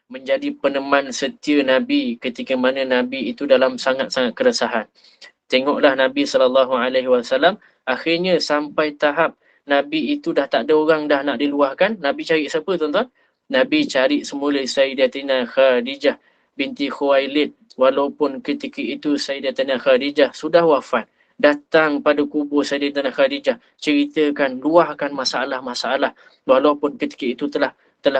menjadi peneman setia Nabi ketika mana Nabi itu dalam sangat-sangat keresahan. Tengoklah Nabi SAW, akhirnya sampai tahap Nabi itu dah tak ada orang dah nak diluahkan. Nabi cari siapa, tuan-tuan? Nabi cari semula Sayyidatina Khadijah binti Khuwailid. Walaupun ketika itu Sayyidatina Khadijah sudah wafat. Datang pada kubur Sayyidatina Khadijah. Ceritakan, luahkan masalah-masalah. Walaupun ketika itu telah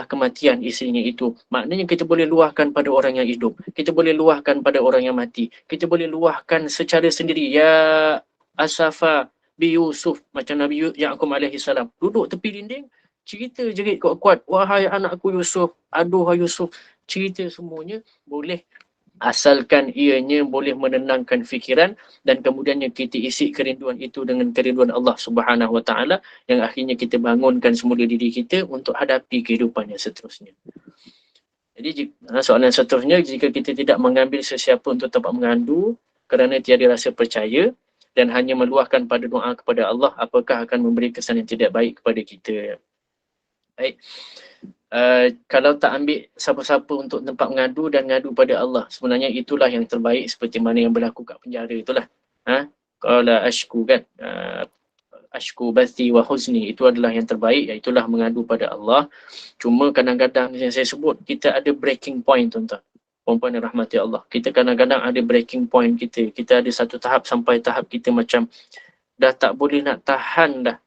kematian isterinya itu. Maknanya kita boleh luahkan pada orang yang hidup. Kita boleh luahkan pada orang yang mati. Kita boleh luahkan secara sendiri. Ya Asafa bi Yusuf. Macam Nabi Yaakob alaihi salam. Duduk tepi dinding. Cerita jerit kuat-kuat. Wahai anakku Yusuf. Aduhai Yusuf. Cerita semuanya boleh. Asalkan ianya boleh menenangkan fikiran dan kemudiannya kita isi kerinduan itu dengan kerinduan Allah Subhanahu Wa Taala yang akhirnya kita bangunkan semula diri kita untuk hadapi kehidupan yang seterusnya. Jadi soalan seterusnya, jika kita tidak mengambil sesiapa untuk tempat mengadu kerana tiada rasa percaya dan hanya meluahkan pada doa kepada Allah, apakah akan memberi kesan yang tidak baik kepada kita? Baik. Kalau tak ambil siapa-siapa untuk tempat mengadu dan ngadu pada Allah, sebenarnya itulah yang terbaik seperti mana yang berlaku kat penjara itulah. Qala ashku kan, ashku bathi wa huzni, itu adalah yang terbaik, iaitulah mengadu pada Allah. Cuma kadang-kadang yang saya sebut, kita ada breaking point, tuan-tuan. Perempuan yang rahmati Allah. Kita kadang-kadang ada breaking point kita. Kita ada satu tahap sampai tahap kita macam dah tak boleh nak tahan dah.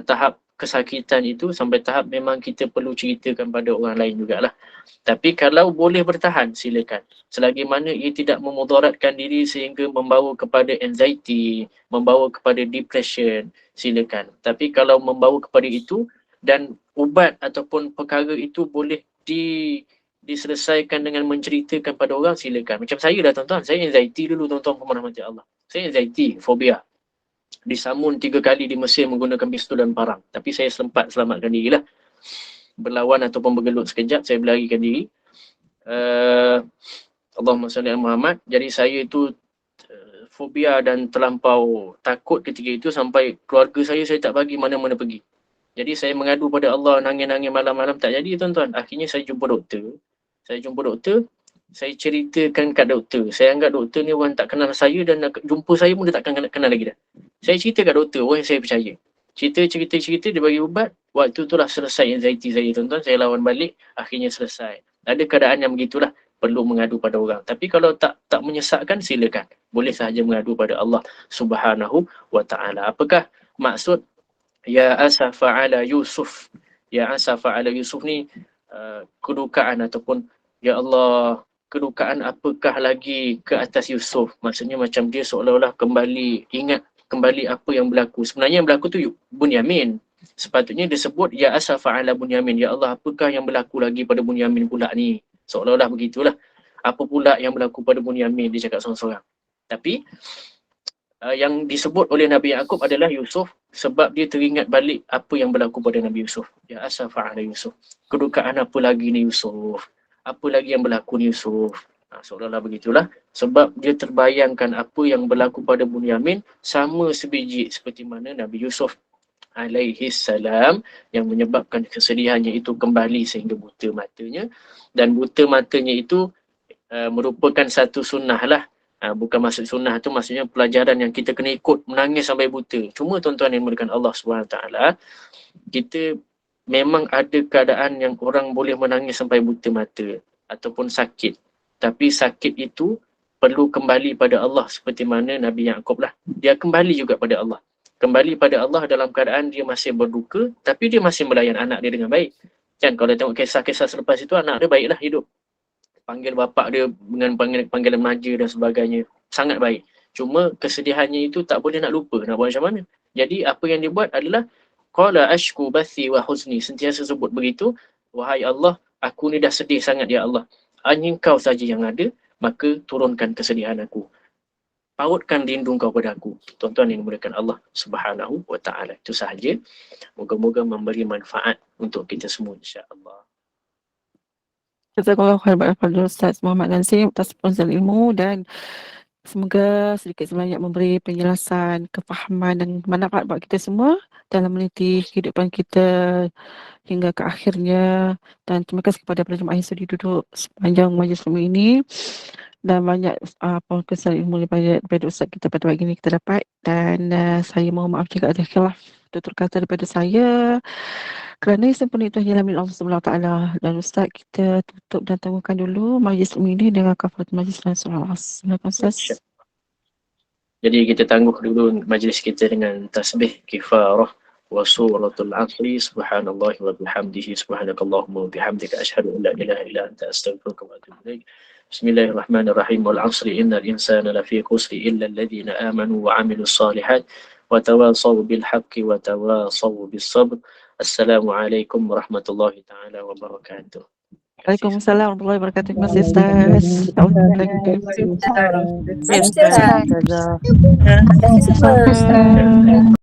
Tahap kesakitan itu sampai tahap memang kita perlu ceritakan pada orang lain jugalah. Tapi kalau boleh bertahan, silakan. Selagi mana ia tidak memudaratkan diri sehingga membawa kepada anxiety, membawa kepada depression, silakan. Tapi kalau membawa kepada itu dan ubat ataupun perkara itu boleh diselesaikan dengan menceritakan pada orang, silakan. Macam saya dah tuan-tuan, saya anxiety dulu tuan-tuan pemerhati Allah. Saya anxiety, fobia. Disamun 3 kali di Mesir menggunakan pistol dan parang. Tapi saya sempat selamatkan diri lah. Berlawan ataupun bergelut sekejap, saya berlarikan diri. Allahumma salli ala Muhammad. Jadi saya itu fobia dan terlampau takut ketika itu sampai keluarga saya tak bagi mana-mana pergi. Jadi saya mengadu pada Allah, nangis-nangis malam-malam tak jadi tuan-tuan. Akhirnya saya jumpa doktor. Saya ceritakan kat doktor. Saya anggap doktor ni orang tak kenal saya dan nak jumpa saya pun dia takkan kenal lagi dah. Saya cerita kat doktor, orang yang saya percaya. Cerita, dia bagi ubat. Waktu itulah selesai anxiety saya tuan-tuan. Saya lawan balik, akhirnya selesai. Ada keadaan yang begitulah, perlu mengadu pada orang. Tapi kalau tak menyesatkan, silakan. Boleh sahaja mengadu pada Allah Subhanahu wa ta'ala. Apakah maksud ya asafa ala Yusuf? Ya asafa ala Yusuf ni kedukaan ataupun ya Allah, kedukaan apakah lagi ke atas Yusuf? Maksudnya macam dia seolah-olah ingat kembali apa yang berlaku. Sebenarnya yang berlaku tu Bunyamin. Sepatutnya disebut ya asafa ala Bunyamin. Ya Allah, apakah yang berlaku lagi pada Bunyamin pula ni? Seolah-olah begitulah. Apa pula yang berlaku pada Bunyamin, dia cakap seorang-seorang. Tapi yang disebut oleh Nabi Yaqub adalah Yusuf sebab dia teringat balik apa yang berlaku pada Nabi Yusuf. Ya asafa ala Yusuf. Kedukaan apa lagi ni Yusuf? Apa lagi yang berlaku ni Yusuf? Seolah-olah begitulah. Sebab dia terbayangkan apa yang berlaku pada Bunyamin sama sebiji seperti mana Nabi Yusuf alaihi salam yang menyebabkan kesedihannya itu kembali sehingga buta matanya. Dan buta matanya itu merupakan satu sunnah lah. Bukan maksud sunnah tu, maksudnya pelajaran yang kita kena ikut, menangis sampai buta. Cuma tuan-tuan yang dimuliakan Allah SWT, kita memang ada keadaan yang orang boleh menangis sampai buta mata ataupun sakit. Tapi sakit itu perlu kembali pada Allah seperti mana Nabi Yaqub lah. Dia kembali juga pada Allah. Kembali pada Allah dalam keadaan dia masih berduka, tapi dia masih melayan anak dia dengan baik. Kan kalau tengok kisah-kisah selepas itu, anak dia baiklah hidup. Panggil bapak dia dengan panggilan manja dan sebagainya. Sangat baik. Cuma kesedihannya itu tak boleh nak lupa. Nak buat macam mana? Jadi apa yang dia buat adalah qala ashku bathi wa huzni. Sentiasa sebut begitu. Wahai Allah, aku ni dah sedih sangat ya Allah. Hanya kau saja yang ada, maka turunkan kesedihan aku. Pautkan rindu kau pada aku. Tuan-tuan yang dimuliakan Allah Subhanahu wa ta'ala. Itu sahaja. Moga-moga memberi manfaat untuk kita semua insya-Allah. Jazakallahu khairan kepada Ustaz Muhammad Nazim atas penjelasan ilmu dan semoga sedikit sebanyak memberi penjelasan, kefahaman dan manfaat buat kita semua dalam meniti kehidupan kita hingga ke akhirnya. Dan terima kasih kepada para jemaah yang sudah duduk sepanjang majlis ilmu ini dan banyak kesan ilmu daripada Ustaz kita pada pagi ini kita dapat. Dan saya mohon maaf jika ada khilaf tutur kata daripada saya kerana sempurna itu hanyalah milik Allah Subhanahu Wa Taala. Dan Ustaz, kita tutup dan tangguhkan dulu majlis ini dengan kafaratul majlis dan surah As. Silakan Ustaz. Jadi kita tangguh dulu majlis kita dengan tasbih kifarah wa suratul asri. Subhanallah wa bihamdihi, subhanakallahumma wa bihamdika asyhadu an la ilaha illa anta astaghfiruka wa atubu ilaik. Bismillahirrahmanirrahim. Wal 'asri innal insana lafi khusri illa alladhina amanu wa 'amilus solihat wa tawasaw bil haqqi wa tawasaw bis sabr. Assalamualaikum warahmatullahi taala wabarakatuh. Waalaikumsalam warahmatullahi wabarakatuh. Terima kasih Ustaz. Terima kasih Ustaz.